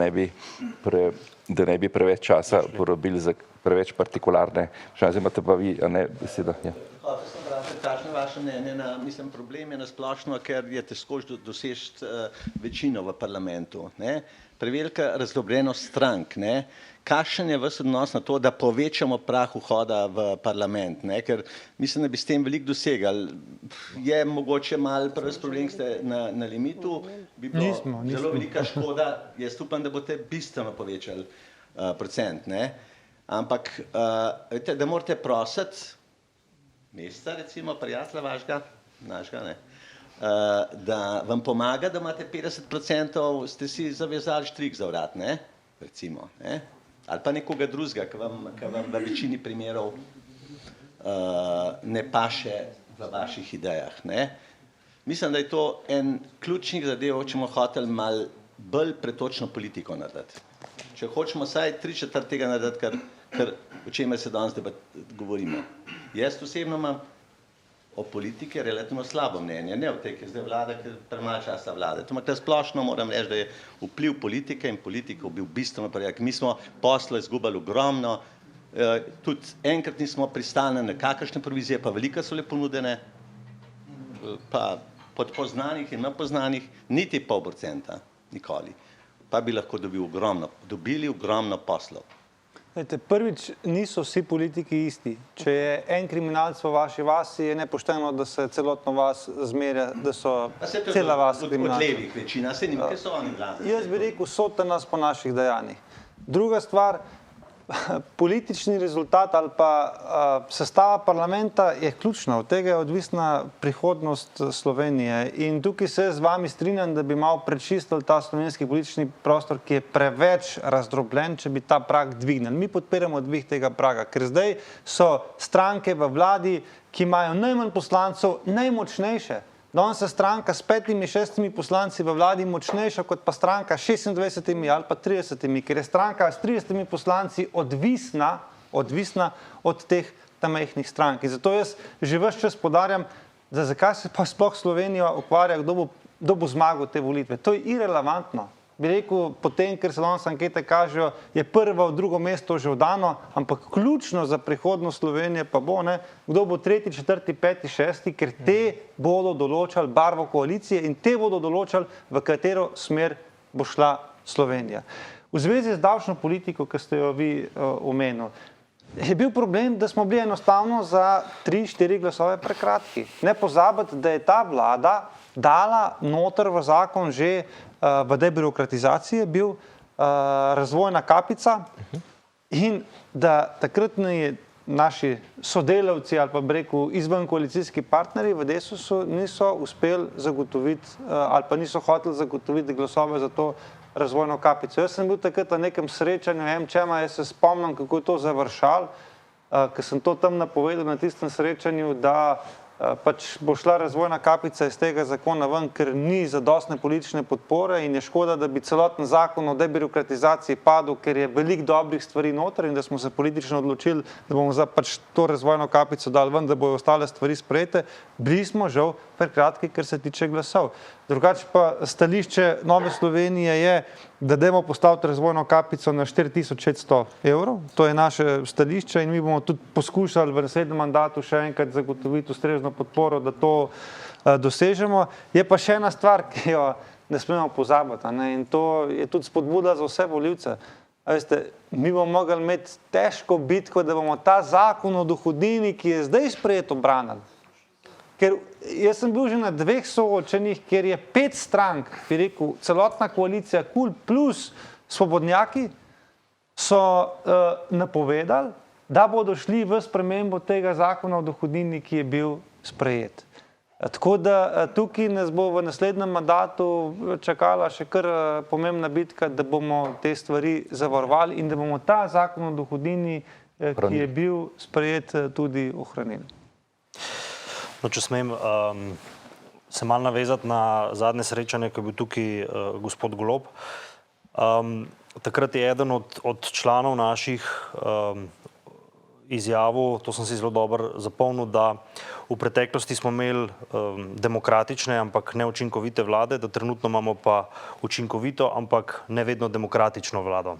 ne bi preveč časa porabili za preveč partikularne. Zdaj imate pa vi, a ne, beseda. Ja. Kakšno je vaše mnenje na, mislim, problem je nasplošno, ker je težko doseči večino v parlamentu. Prevelika razdrobljenost strank. Kakšen je vaš odnos na to, da povečamo prah vhoda v parlament? Ker mislim, da bi s tem veliko dosegali. Je mogoče malo prvi problem, ki ste na limitu, bi bilo zelo velika škoda. Jaz upam, da boste bistveno povečali procent. Ampak, da morate prositi mesta, recimo, prijatelja vašega, našega, da vam pomaga, da imate 50%, ste si zavezali štrik za vrat, recimo, ali pa nekoga drugega, ki vam v večini primerov ne paše v vaših idejah. Mislim, da je to en ključnih zadev, če bomo hoteli malo bolj pretočno politiko narediti. Če hočemo vsaj 3/4 tega narediti, o čemer se danes govorimo. Jaz osebno imam o politike relativno slabo mnenje, ne o tej, ki zdaj vlada, ker premalo časa vlade. To splošno moram reči, da je vpliv politike in politikov bil bistveno prevelik. Mi smo poslo izgubili ogromno, Tudi enkrat nismo pristali na kakršne provizije, pa velike so le ponudene, pa pod poznanih in nepoznanih niti pol procenta, nikoli. Pa bi lahko dobili ogromno poslov. Prvič, niso vsi politiki isti. Če je en kriminalc v vaši vasi, je nepošteno, da se celotno vas zmerja, da so cela vas kriminalci. Od levih večina, se njim, kaj so oni vladali. Jaz bi rekel, sodite nas po naših dejanjih. Druga stvar, politični rezultat ali pa sestava parlamenta je ključna, od tega je odvisna prihodnost Slovenije in tukaj se z vami strinjam, da bi malo prečistili ta slovenski politični prostor, ki je preveč razdrobljen, če bi ta prag dvignili. Mi podpiramo dvig tega praga, ker zdaj so stranke v vladi, ki imajo najmanj poslancev, najmočnejše. Danes je stranka s 5-6 poslanci v vladi močnejša kot pa stranka s 26 ali pa 30, ker je stranka s 30 poslanci odvisna od teh majhnih strank. In zato jaz že ves čas poudarjam, da zakaj se pa sploh Slovenija ukvarja, kdo bo zmagal te volitve. To je irelevantno. Bi rekel, potem, ker se danes ankete kažejo, je prvo, drugo mesto že oddano, ampak ključno za prihodnost Slovenije pa bo, kdo bo 3., 4., 5., 6., ker te bodo določali barvo koalicije in te bodo določali, v katero smer bo šla Slovenija. V zvezi z davčno politiko, ki ste jo vi omenili, je bil problem, da smo bili enostavno za 3-4 glasove prekratki. Ne pozabiti, da je ta vlada dala noter v zakon že v debirokratizaciji je bil razvojna kapica in da takratni naši sodelavci ali pa bi rekel izven koalicijski partnerji v Desusu niso uspeli zagotoviti ali pa niso hoteli zagotoviti glasove za to razvojno kapico. Jaz sem bil takrat na nekem srečanju MČM-a, jaz se spomnim, kako je to završalo, ker sem to tam napovedal na tistem srečanju, da pač bo šla razvojna kapica iz tega zakona ven, ker ni zadostne politične podpore in je škoda, da bi celoten zakon o debirokratizaciji padel, ker je veliko dobrih stvari noter in da smo se politično odločili, da bomo za pač to razvojno kapico dali ven, da bojo ostale stvari sprejete. Bili smo žal prekratki, ker se tiče glasov. Drugače pa stališče Nove Slovenije je, da dajmo postaviti razvojno kapico na 4600 €. To je naše stališče in mi bomo tudi poskušali v naslednjem mandatu še enkrat zagotoviti ustrezno podporo, da to dosežemo. Je pa še ena stvar, ki jo ne smemo pozabiti, in to je tudi spodbuda za vse volivce. Veste, mi bomo mogli imeti težko bitko, da bomo ta zakon o dohodnini, ki je zdaj sprejet, obranili. Ker jaz sem bil že na 2 soočenjih, kjer je 5 strank, bi rekel, celotna koalicija KUL plus svobodnjaki so napovedali, da bodo šli v spremembo tega zakona o dohodnini, ki je bil sprejet. Tako da tukaj nas bo v naslednjem mandatu čakala še kar pomembna bitka, da bomo te stvari zavarovali in da bomo ta zakon o dohodnini, ki je bil sprejet, tudi ohranili. No, če smem se malo navezati na zadnje srečanje, ko je bil tukaj gospod Golob. Takrat je eden od članov naših izjavil, to sem si zelo dobro zapomnil, da v preteklosti smo imeli demokratične, ampak neučinkovite vlade, da trenutno imamo pa učinkovito, ampak ne vedno demokratično vlado.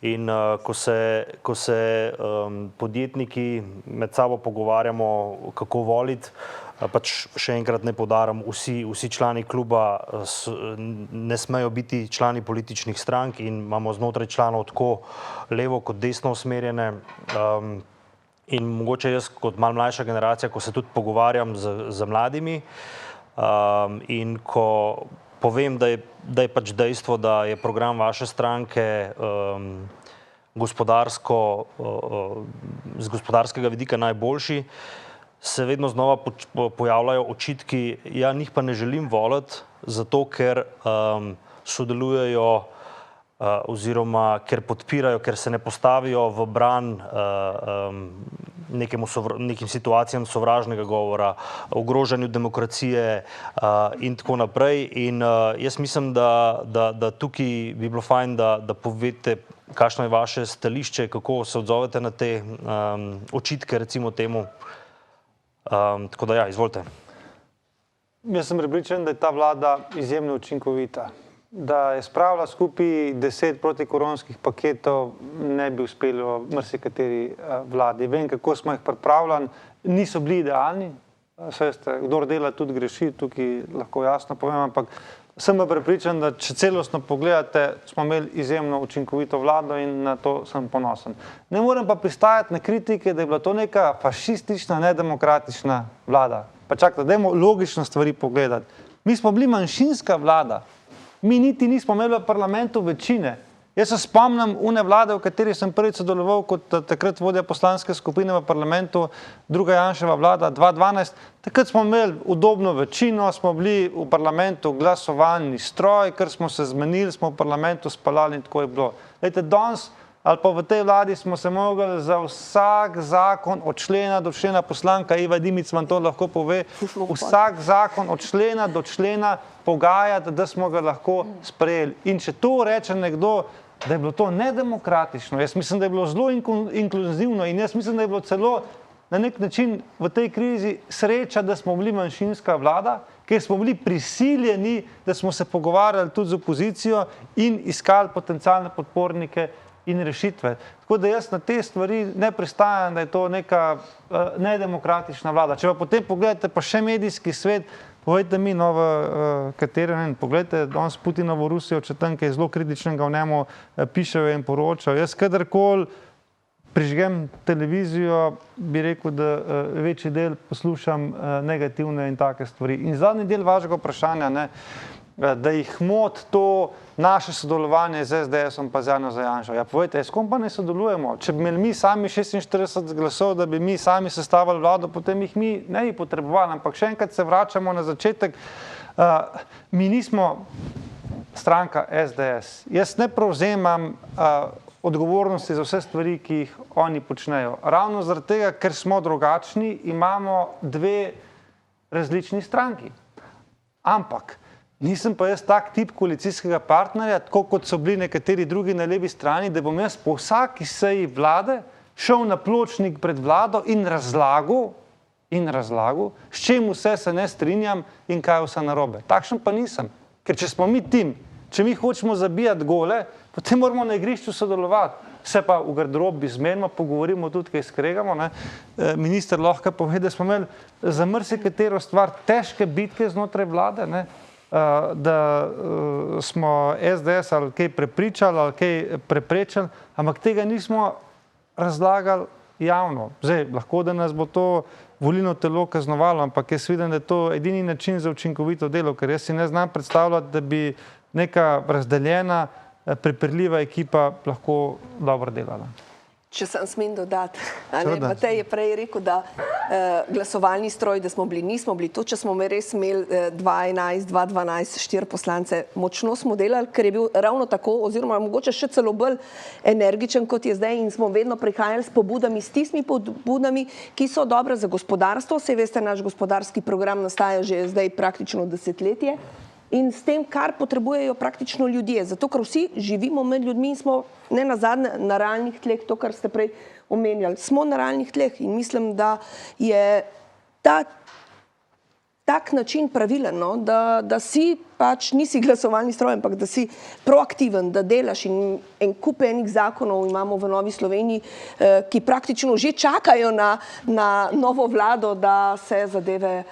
In ko se podjetniki med sabo pogovarjamo, kako voliti, pač še enkrat ne poudarim, vsi člani kluba ne smejo biti člani političnih strank in imamo znotraj članov tako levo kot desno usmerjene. In mogoče jaz kot malo mlajša generacija, ko se tudi pogovarjam z mladimi in ko povem, da je pač dejstvo, da je program vaše stranke z gospodarskega vidika najboljši, se vedno znova pojavljajo očitki, ja, njih pa ne želim voliti, zato ker sodelujejo oziroma ker podpirajo, ker se ne postavijo v bran nekim situacijam sovražnega govora, ogrožanju demokracije in tako naprej. In jaz mislim, da tukaj bi bilo fajn, da poveste, kakšno je vaše stališče, kako se odzovete na te očitke, recimo temu. Tako da ja, izvolite. Jaz sem prepričan, da je ta vlada izjemno učinkovita. da je spravila skupaj 10 protikoronskih paketov, ne bi uspelo marsikateri vladi. Vem, kako smo jih pripravljali, niso bili idealni, kdor dela tudi greši, tukaj lahko jasno povem, ampak sem pa prepričan, da če celostno pogledate, smo imeli izjemno učinkovito vlado in na to sem ponosen. Ne morem pa pristajati na kritike, da je bila to neka fašistična, nedemokratična vlada. Pa čakajte, dajmo logično stvari pogledati. Mi smo bili manjšinska vlada. Mi niti nismo imeli v parlamentu večine. Jaz se spomnim une vlade, v kateri sem prvič sodeloval kot takrat vodja poslanske skupine v parlamentu, druga Janševa vlada, 2012. Takrat smo imeli udobno večino, smo bili v parlamentu glasovalni stroj, ker smo se zmenili, smo v parlamentu spalali in tako je bilo. Lejte, danes ali pa v tej vladi smo se mogli za vsak zakon od člena do člena, poslanka Iva Dimic vam to lahko pove, vsak zakon od člena do člena pogajati, da smo ga lahko sprejeli. In če to reče nekdo, da je bilo to nedemokratično, jaz mislim, da je bilo zelo inkluzivno in jaz mislim, da je bilo celo na nek način v tej krizi sreča, da smo bili manjšinska vlada, ker smo bili prisiljeni, da smo se pogovarjali tudi z opozicijo in iskali potencialne podpornike in rešitve. Tako da jaz na te stvari ne pristajam, da je to neka nedemokratična vlada. Če pa potem pogledate pa še medijski svet, povejte mi, no, v katerem, pogledajte, danes Putinovo Rusijo, če tam, ki je zelo kritičnega v njemu, pišejo in poročajo. Jaz kadarkoli prižgem televizijo, bi rekel, da večji del poslušam negativne in take stvari. In zadnji del vašega vprašanja, ne, da jih moti to naše sodelovanje z SDS-om pa z Janezom Janšo. Ja, povejte, s kom pa ne sodelujemo? Če bi imeli mi sami 46 glasov, da bi mi sami sestavili vlado, potem jih mi ne bi potrebovali. Ampak še enkrat se vračamo na začetek. Mi nismo stranka SDS. Jaz ne prevzemam odgovornosti za vse stvari, ki jih oni počnejo. Ravno zaradi tega, ker smo drugačni, imamo dve različni stranki. Ampak nisem pa jaz tak tip koalicijskega partnerja, tako kot so bili nekateri drugi na levi strani, da bom jaz po vsaki seji vlade šel na pločnik pred vlado in razlagal, s čem vse se ne strinjam in kaj vse narobe. Takšen pa nisem. Ker če smo mi tim, če mi hočemo zabijati gole, potem moramo na igrišču sodelovati. Se pa v garderobi zmenimo, pogovorimo tudi, kaj skregamo. Minister lahko pove, da smo imeli za marsikatero stvar težke bitke znotraj vlade, da smo SDS ali kaj prepričali ali kaj preprečili, ampak tega nismo razlagali javno. Zdaj, lahko da nas bo to volilno telo kaznovalo, ampak jaz vidim, da je to edini način za učinkovito delo, ker jaz si ne znam predstavljati, da bi neka razdeljena, prepirljiva ekipa lahko dobro delala. Če sem smem dodati, Matej je prej rekel, da glasovalni stroj, da smo bili, nismo bili. To, če smo res imeli 2011, 2012, 4 poslance, močno smo delali, ker je bil ravno tako, oziroma mogoče še celo bolj energičen, kot je zdaj in smo vedno prihajali s pobudami, s tistimi pobudami, ki so dobre za gospodarstvo. Saj veste, naš gospodarski program nastaja že zdaj praktično desetletje. In s tem, kar potrebujejo praktično ljudje. Zato, ker vsi živimo med ljudmi in smo ne nazadnje na realnih tleh, to, kar ste prej omenjali. Smo na realnih tleh in mislim, da je tak način pravilen, no? Da si pač nisi glasovalni stroj, ampak da si proaktiven, da delaš in en kup enih zakonov imamo v Novi Sloveniji, ki praktično že čakajo na novo vlado, da se zadeve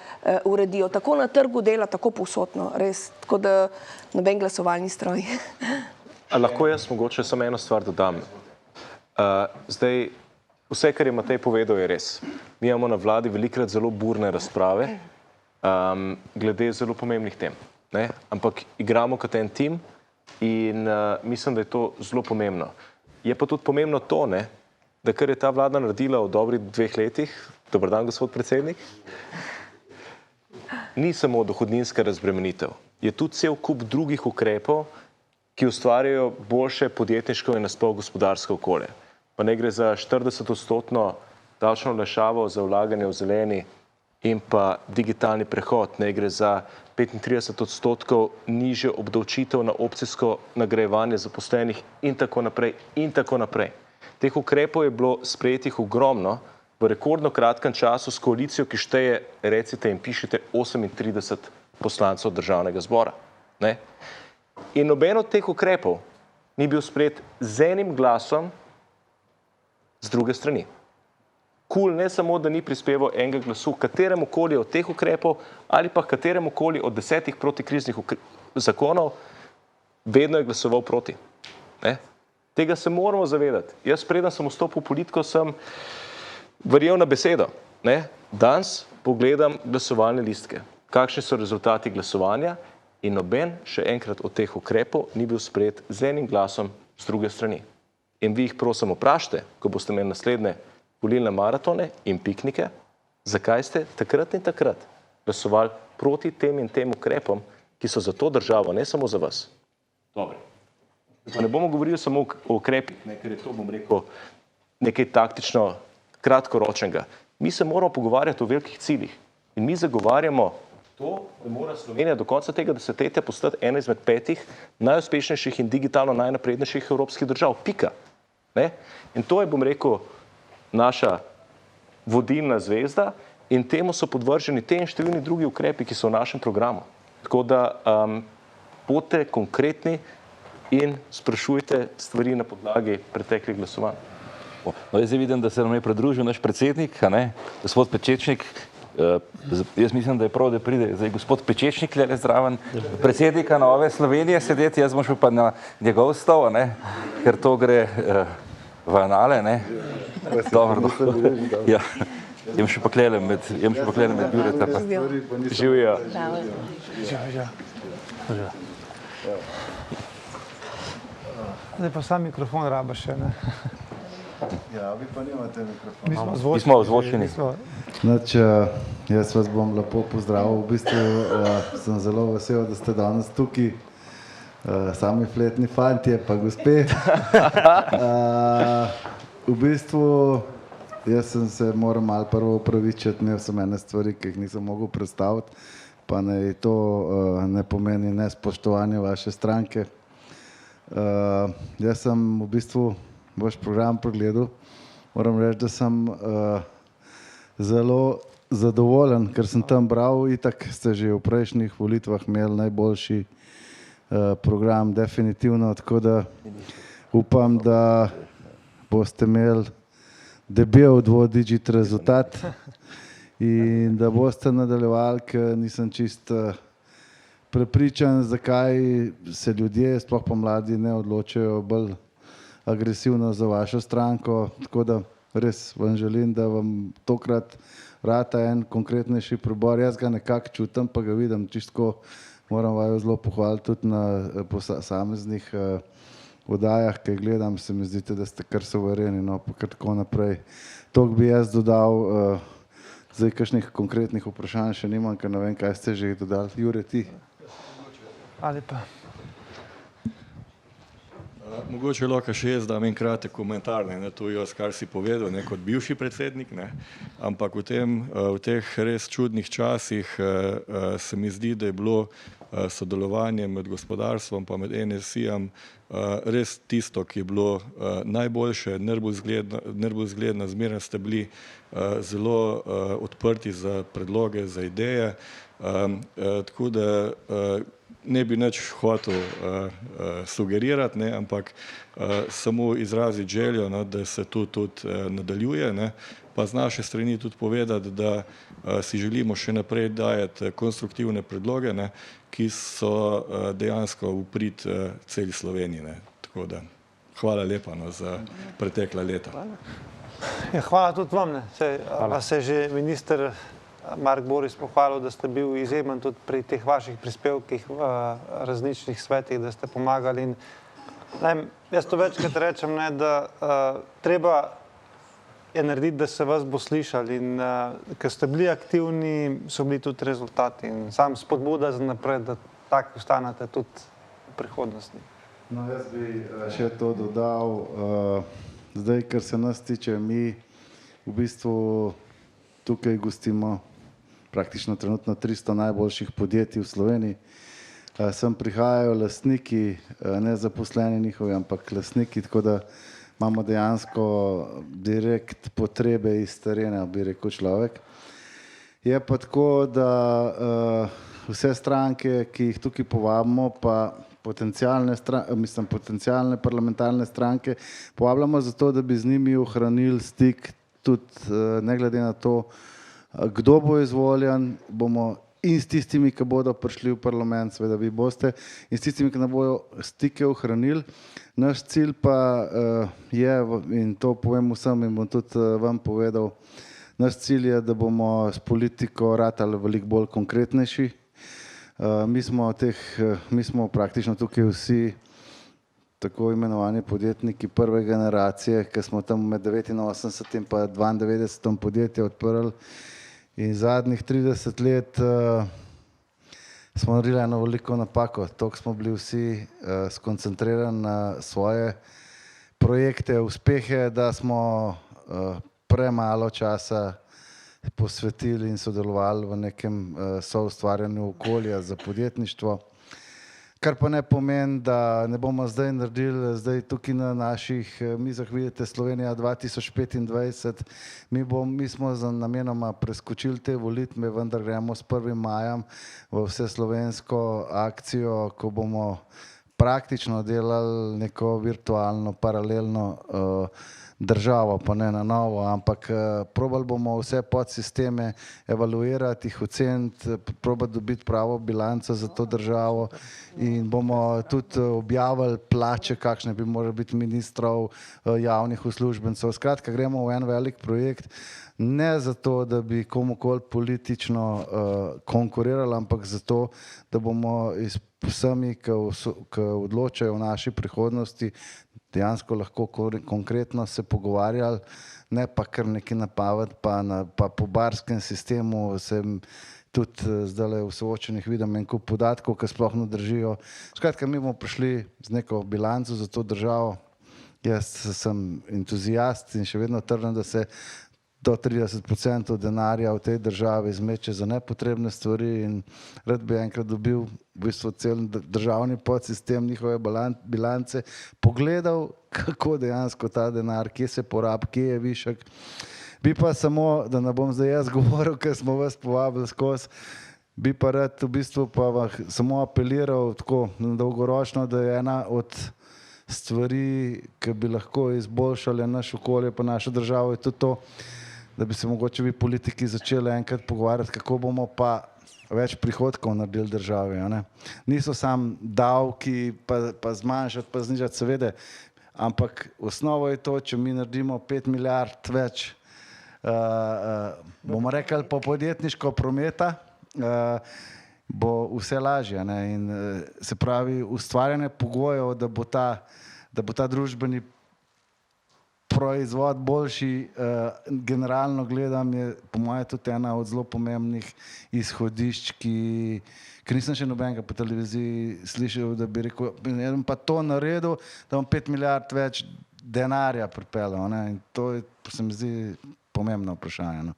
uredijo. Tako na trgu dela, tako povsodno, res. Tako da noben glasovalni stroj. A lahko jaz mogoče samo eno stvar dodam. Zdaj, vse, kar je Matej povedal, je res. Mi imamo na vladi velikokrat zelo burne razprave, glede zelo pomembnih tem. Ampak igramo kot en tim in mislim, da je to zelo pomembno. Je pa tudi pomembno to, da kar je ta vlada naredila v dobrih 2 letih, dober dan, gospod predsednik, ni samo dohodninska razbremenitev. Je tudi cel kup drugih ukrepov, ki ustvarjajo boljše podjetniško in nasploh gospodarsko okolje. Pa ne gre za 40% davčno olajšavo za vlaganje v zeleni in pa digitalni prehod, ne gre za 35% nižjo obdavčitev na opcijsko nagrajevanje zaposlenih in tako naprej in tako naprej. Teh ukrepov je bilo sprejetih ogromno v rekordno kratkem času s koalicijo, ki šteje, recite in pišite, 38 poslancev državnega zbora. In noben od teh ukrepov ni bil sprejet z enim glasom z druge strani. KUL ne samo, da ni prispeval enega glasu kateremu koli od teh ukrepov ali pa kateremu koli od 10 protikriznih zakonov, vedno je glasoval proti. Ne? Tega se moramo zavedati. Jaz preden sem vstopil v politiko, sem verjel na besedo. Ne? Danes pogledam glasovalne listke. Kakšni so rezultati glasovanja in noben še enkrat od teh ukrepov ni bil sprejet z enim glasom z druge strani. In vi jih prosim vprašajte, ko boste imeli naslednje volilne maratone in piknike, zakaj ste takrat in takrat glasovali proti tem in tem ukrepom, ki so za to državo, ne samo za vas. Dobre. Pa ne bomo govorili samo o ukrepih, ker je to, bom rekel, nekaj taktično kratkoročnega. Mi se moramo pogovarjati o velikih ciljih in mi zagovarjamo to, da mora Slovenija do konca tega desetletja postati ena izmed 5 najuspešnejših in digitalno najnaprednejših evropskih držav. Pika. Ne? In to je, bom rekel, naša vodilna zvezda in temu so podvrženi te in številni drugi ukrepi, ki so v našem programu. Tako da bodite konkretni in sprašujte stvari na podlagi preteklih glasovanj. No, jaz vidim, da se nam je pridružil naš predsednik, gospod Pečečnik. Jaz mislim, da je prav, da pride zdaj gospod Pečečnik le zraven predsednika Nove Slovenije sedeti, jaz bom šel pa na njegov stol, ker to gre v anale. Dobro. Ja. Jem še pa klele med Jureta. Živijo. Zdaj pa sam mikrofon raba še, ne? Ja, vi pa nimate mikrofona. Mi smo ozvočeni. Jaz vas bom lepo pozdravil. V bistvu sem zelo vesel, da ste danes tukaj. Sami fletni fantje, pa gospe. V bistvu, jaz sem se moram malo prvo opravičiti, imel sem ene stvari, ki jih nisem mogel predstaviti, pa naj to ne pomeni nespoštovanje vaše stranke. Jaz sem v bistvu vaš program pregledal. Moram reči, da sem zelo zadovoljen, ker sem tam bral, itak ste že v prejšnjih volitvah imeli najboljši program, definitivno, tako da upam, da boste imeli debel dvodigit rezultat in da boste nadaljevali, ker nisem čist prepričan, zakaj se ljudje, sploh pa mladi, ne odločajo bolj agresivno za vašo stranko, tako da res vam želim, da vam tokrat rata en konkretnejši prebor. Jaz ga nekako čutim, pa ga vidim čistko, moram vaju zelo pohvaliti tudi na posameznih oddajah, ki gledam, se mi zdite, da ste kar suvereni, no, pa kar tako naprej. Toliko bi jaz dodal, zdaj kakšnih konkretnih vprašanj še nimam, ker ne vem, kaj ste že dodali. Jure, ti? Ali pa? Mogoče lahko še jaz dam en kratek komentar na to, kar si povedal, kot bivši predsednik, ampak v teh res čudnih časih se mi zdi, da je bilo sodelovanje med gospodarstvom pa med NSI-jem res tisto, ki je bilo najboljše, najbolj zgledno, zmeraj ste bili zelo odprti za predloge, za ideje, tako da ne bi nič hotel sugerirati, ampak samo izraziti željo, da se to tudi nadaljuje, pa z naše strani tudi povedati, da si želimo še naprej dajati konstruktivne predloge, ki so dejansko v prid celi Sloveniji. Tako da hvala lepa za pretekla leta. Hvala tudi vam. Se je že minister Mark Boris pohvalil, da ste bil izjemen tudi pri teh vaših prispevkih v različnih svetih, da ste pomagali. Jaz to večkrat rečem, da treba je narediti, da se vas bo slišali in ker ste bili aktivni, so bili tudi rezultati in sam spodbuda za naprej, da tako ostanete tudi v prihodnosti. No, jaz bi še to dodal. Zdaj, ker se nas tiče, mi v bistvu tukaj gostimo praktično trenutno 300 najboljših podjetij v Sloveniji. Sem prihajajo lastniki, ne zaposleni njihovi, ampak lastniki, tako da imamo dejansko direkt potrebe iz terena, bi rekel človek. Je pa tako, da vse stranke, ki jih tukaj povabimo, pa potencialne parlamentarne stranke povabljamo zato, da bi z njimi ohranili stik tudi ne glede na to, kdo bo izvoljen, bomo in s tistimi, ki bodo prišli v parlament, seveda vi boste, in s tistimi, ki ne bojo stike ohranili. Naš cilj pa je, in to povem vsem in bom tudi vam povedal, naš cilj je, da bomo s politiko ratali veliko bolj konkretnejši. Mi smo praktično tukaj vsi tako imenovani podjetniki prve generacije, ki smo tam med 89 in pa 92 podjetje odprli in zadnjih 30 let smo naredili eno veliko napako. Toliko smo bili vsi skoncentrirani na svoje projekte, uspehe, da smo premalo časa posvetili in sodelovali v nekem soustvarjanju okolja za podjetništvo. Kar pa ne pomeni, da ne bomo zdaj naredili, zdaj tukaj na naših mizah vidite Slovenija 2025, mi smo namenoma preskočili te volitve, vendar gremo s 1. majem v vseslovensko akcijo, ko bomo praktično delali neko virtualno, paralelno državo, pa ne na novo, ampak probali bomo vse podsisteme evaluirati, jih oceniti, probati dobiti pravo bilanco za to državo in bomo tudi objavili plače, kakšne bi morali biti ministrov, javnih uslužbencev. Skratka, gremo v en velik projekt, ne zato, da bi komukoli politično konkurirali, ampak zato, da bomo z vsemi, ki odločajo o naši prihodnosti, dejansko lahko konkretno se pogovarjali, ne pa kar nekaj napavati, pa po barskem sistemu sem tudi zdaj v soočenih vidim en kup podatkov, ki sploh ne držijo. Skratka, mi bomo prišli z neko bilanco za to državo. Jaz sem entuzijast in še vedno trdim, da se do 30% denarja v tej državi zmeče za nepotrebne stvari in rad bi enkrat dobil v bistvu cel državni podsistem, njihove bilance, pogledal, kako dejansko ta denar, kje se porabi, kje je višek. Bi pa samo, da ne bom zdaj jaz govoril, ker smo vas povabili skozi, bi pa rad v bistvu pa samo apeliral tako dolgoročno, da je ena od stvari, ki bi lahko izboljšale naše okolje pa našo državo, je tudi to, da bi se mogoče vi politiki začeli enkrat pogovarjati, kako bomo pa več prihodkov naredili državi. Niso samo davki, pa zmanjšati, pa znižati, seveda, ampak osnovo je to, če mi naredimo 5 milijard več, bomo rekli, po podjetniško prometa, bo vse lažje. In se pravi, ustvarjanje pogojev, da bo ta družbeni proizvod boljši, generalno gledam, je po moje tudi ena od zelo pomembnih izhodišč, ker nisem še nobenega po televiziji slišal, da bi rekel, jaz bom pa to naredil, da bom 5 milijard več denarja pripeljal. In to se mi zdi pomembno vprašanje.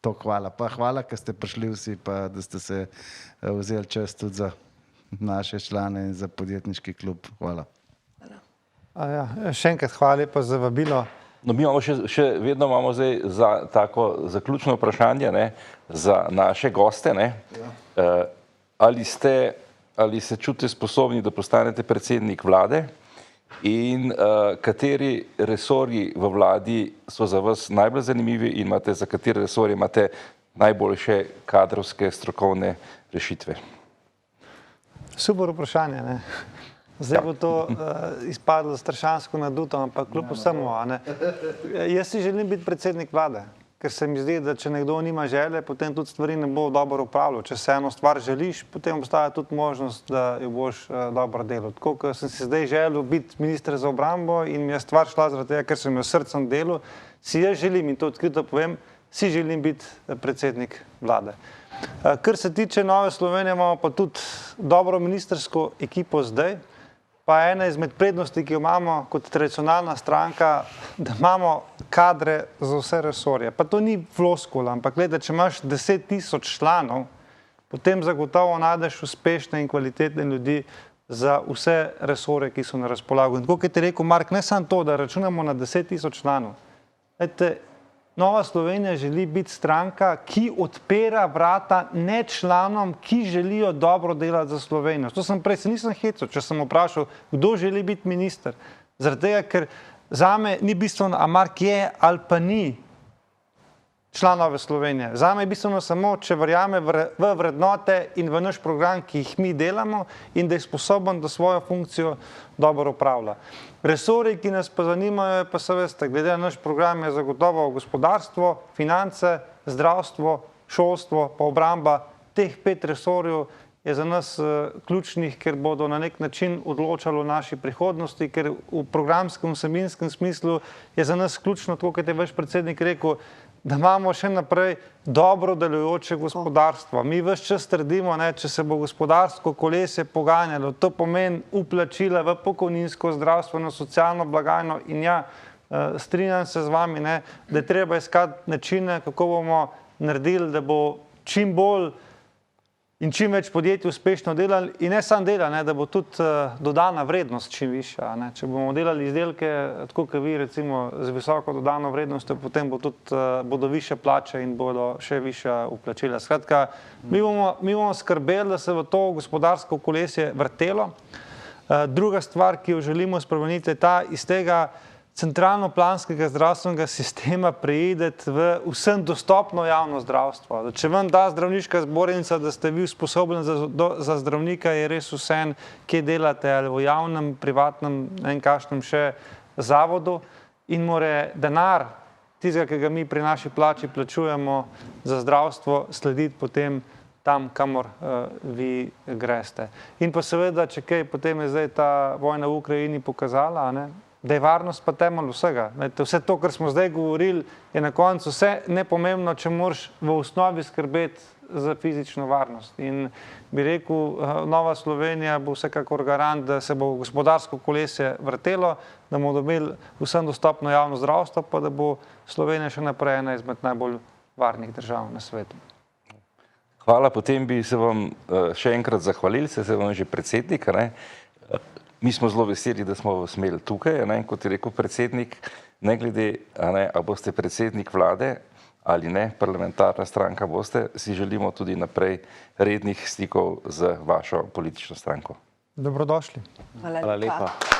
To hvala. Pa hvala, ker ste prišli vsi, pa da ste se vzeli čas tudi za naše člane in za podjetniški klub. Hvala. Še enkrat hvala lepa za vabilo. No, mi imamo vedno imamo zdaj za tako zaključno vprašanje, za naše goste. Ali se čutite sposobni, da postanete predsednik vlade in kateri resorji v vladi so za vas najbolj zanimivi in za katere resorje imate najboljše kadrovske strokovne rešitve? Super vprašanje. Zdaj bo to izpadlo strašansko naduto, ampak kljub vsemu. Jaz si želim biti predsednik vlade, ker se mi zdi, da če nekdo nima želje, potem tudi stvari ne bo dobro upravljal. Če se eno stvar želiš, potem obstaja tudi možnost, da jo boš dobro delal. Tako, ker sem si zdaj želel biti minister za obrambo in mi je stvar šla zaradi tega, ker sem jo srcem delal, si jaz želim, in to odkrito povem, si želim biti predsednik vlade. Kar se tiče Nove Slovenije, imamo pa tudi dobro ministrsko ekipo zdaj. Pa ena izmed prednosti, ki jo imamo kot tradicionalna stranka, da imamo kadre za vse resorje. Pa to ni floskula, ampak gledaj, če imaš 10 000 članov, potem zagotovo najdeš uspešne in kvalitetne ljudi za vse resorje, ki so na razpolago. In tako, kot je rekel Mark, ne samo to, da računamo na 10 000 članov. Nova Slovenija želi biti stranka, ki odpira vrata ne članom, ki želijo dobro delati za Slovenijo. To sem prej, se nisem hecal, če sem vprašal, kdo želi biti minister. Zaradi tega, ker zame ni bistveno, a Mark je ali pa ni član Nove Slovenije. Zame je bistveno samo, če verjame v vrednote in v naš program, ki jih mi delamo in da je sposoben, da svojo funkcijo dobro upravlja. Resorji, ki nas pa zanimajo, pa se veste, glede na naš program je zagotovo gospodarstvo, finance, zdravstvo, šolstvo, pa obramba. Teh 5 resorjev je za nas ključnih, ker bodo na nek način odločali o naši prihodnosti, ker v programskem, vsebinskem smislu je za nas ključno, tako kot je vaš predsednik rekel, da imamo še naprej dobro delujoče gospodarstvo. Mi ves čas trdimo, če se bo gospodarsko kolesje poganjalo, to pomeni vplačila v pokojninsko, zdravstveno, socialno blagajno in ja, strinjam se z vami, da je treba iskati načine, kako bomo naredili, da bo čim bolj in čim več podjetij uspešno delali in ne samo delali, da bo tudi dodana vrednost čim višja. Če bomo delali izdelke, tako kot vi, recimo, z visoko dodano vrednostjo, potem bodo višje plače in bodo še višja vplačila. Skratka, mi bomo skrbeli, da se bo to gospodarsko kolesje vrtelo. Druga stvar, ki jo želimo spremeniti, je ta, iz tega centralno-planskega zdravstvenega sistema preideti v vsem dostopno javno zdravstvo. Če vam da zdravniška zbornica, da ste vi usposobljeni za zdravnika, je res vsem, kje delate, ali v javnem, privatnem, ne vem kakšnem še zavodu in more denar, tistega, ki ga mi pri naši plači plačujemo za zdravstvo, slediti potem tam, kamor vi greste. In pa seveda, če kaj, potem je zdaj ta vojna v Ukrajini pokazala, da je varnost pa temelj vsega. Vse to, kar smo zdaj govorili, je na koncu vse nepomembno, če moraš v osnovi skrbeti za fizično varnost. In bi rekel, Nova Slovenija bo vsekakor garant, da se bo gospodarsko kolesje vrtelo, da bomo dobili vsem dostopno javno zdravstvo, pa da bo Slovenija še naprej ena izmed najbolj varnih držav na svetu. Hvala, potem bi se vam še enkrat zahvalili, se vam že predsednik, Mi smo zelo veseli, da smo vas imeli tukaj, kot je rekel predsednik, ne glede, a boste predsednik vlade ali ne, parlamentarna stranka boste, si želimo tudi naprej rednih stikov z vašo politično stranko. Dobrodošli. Hvala lepa.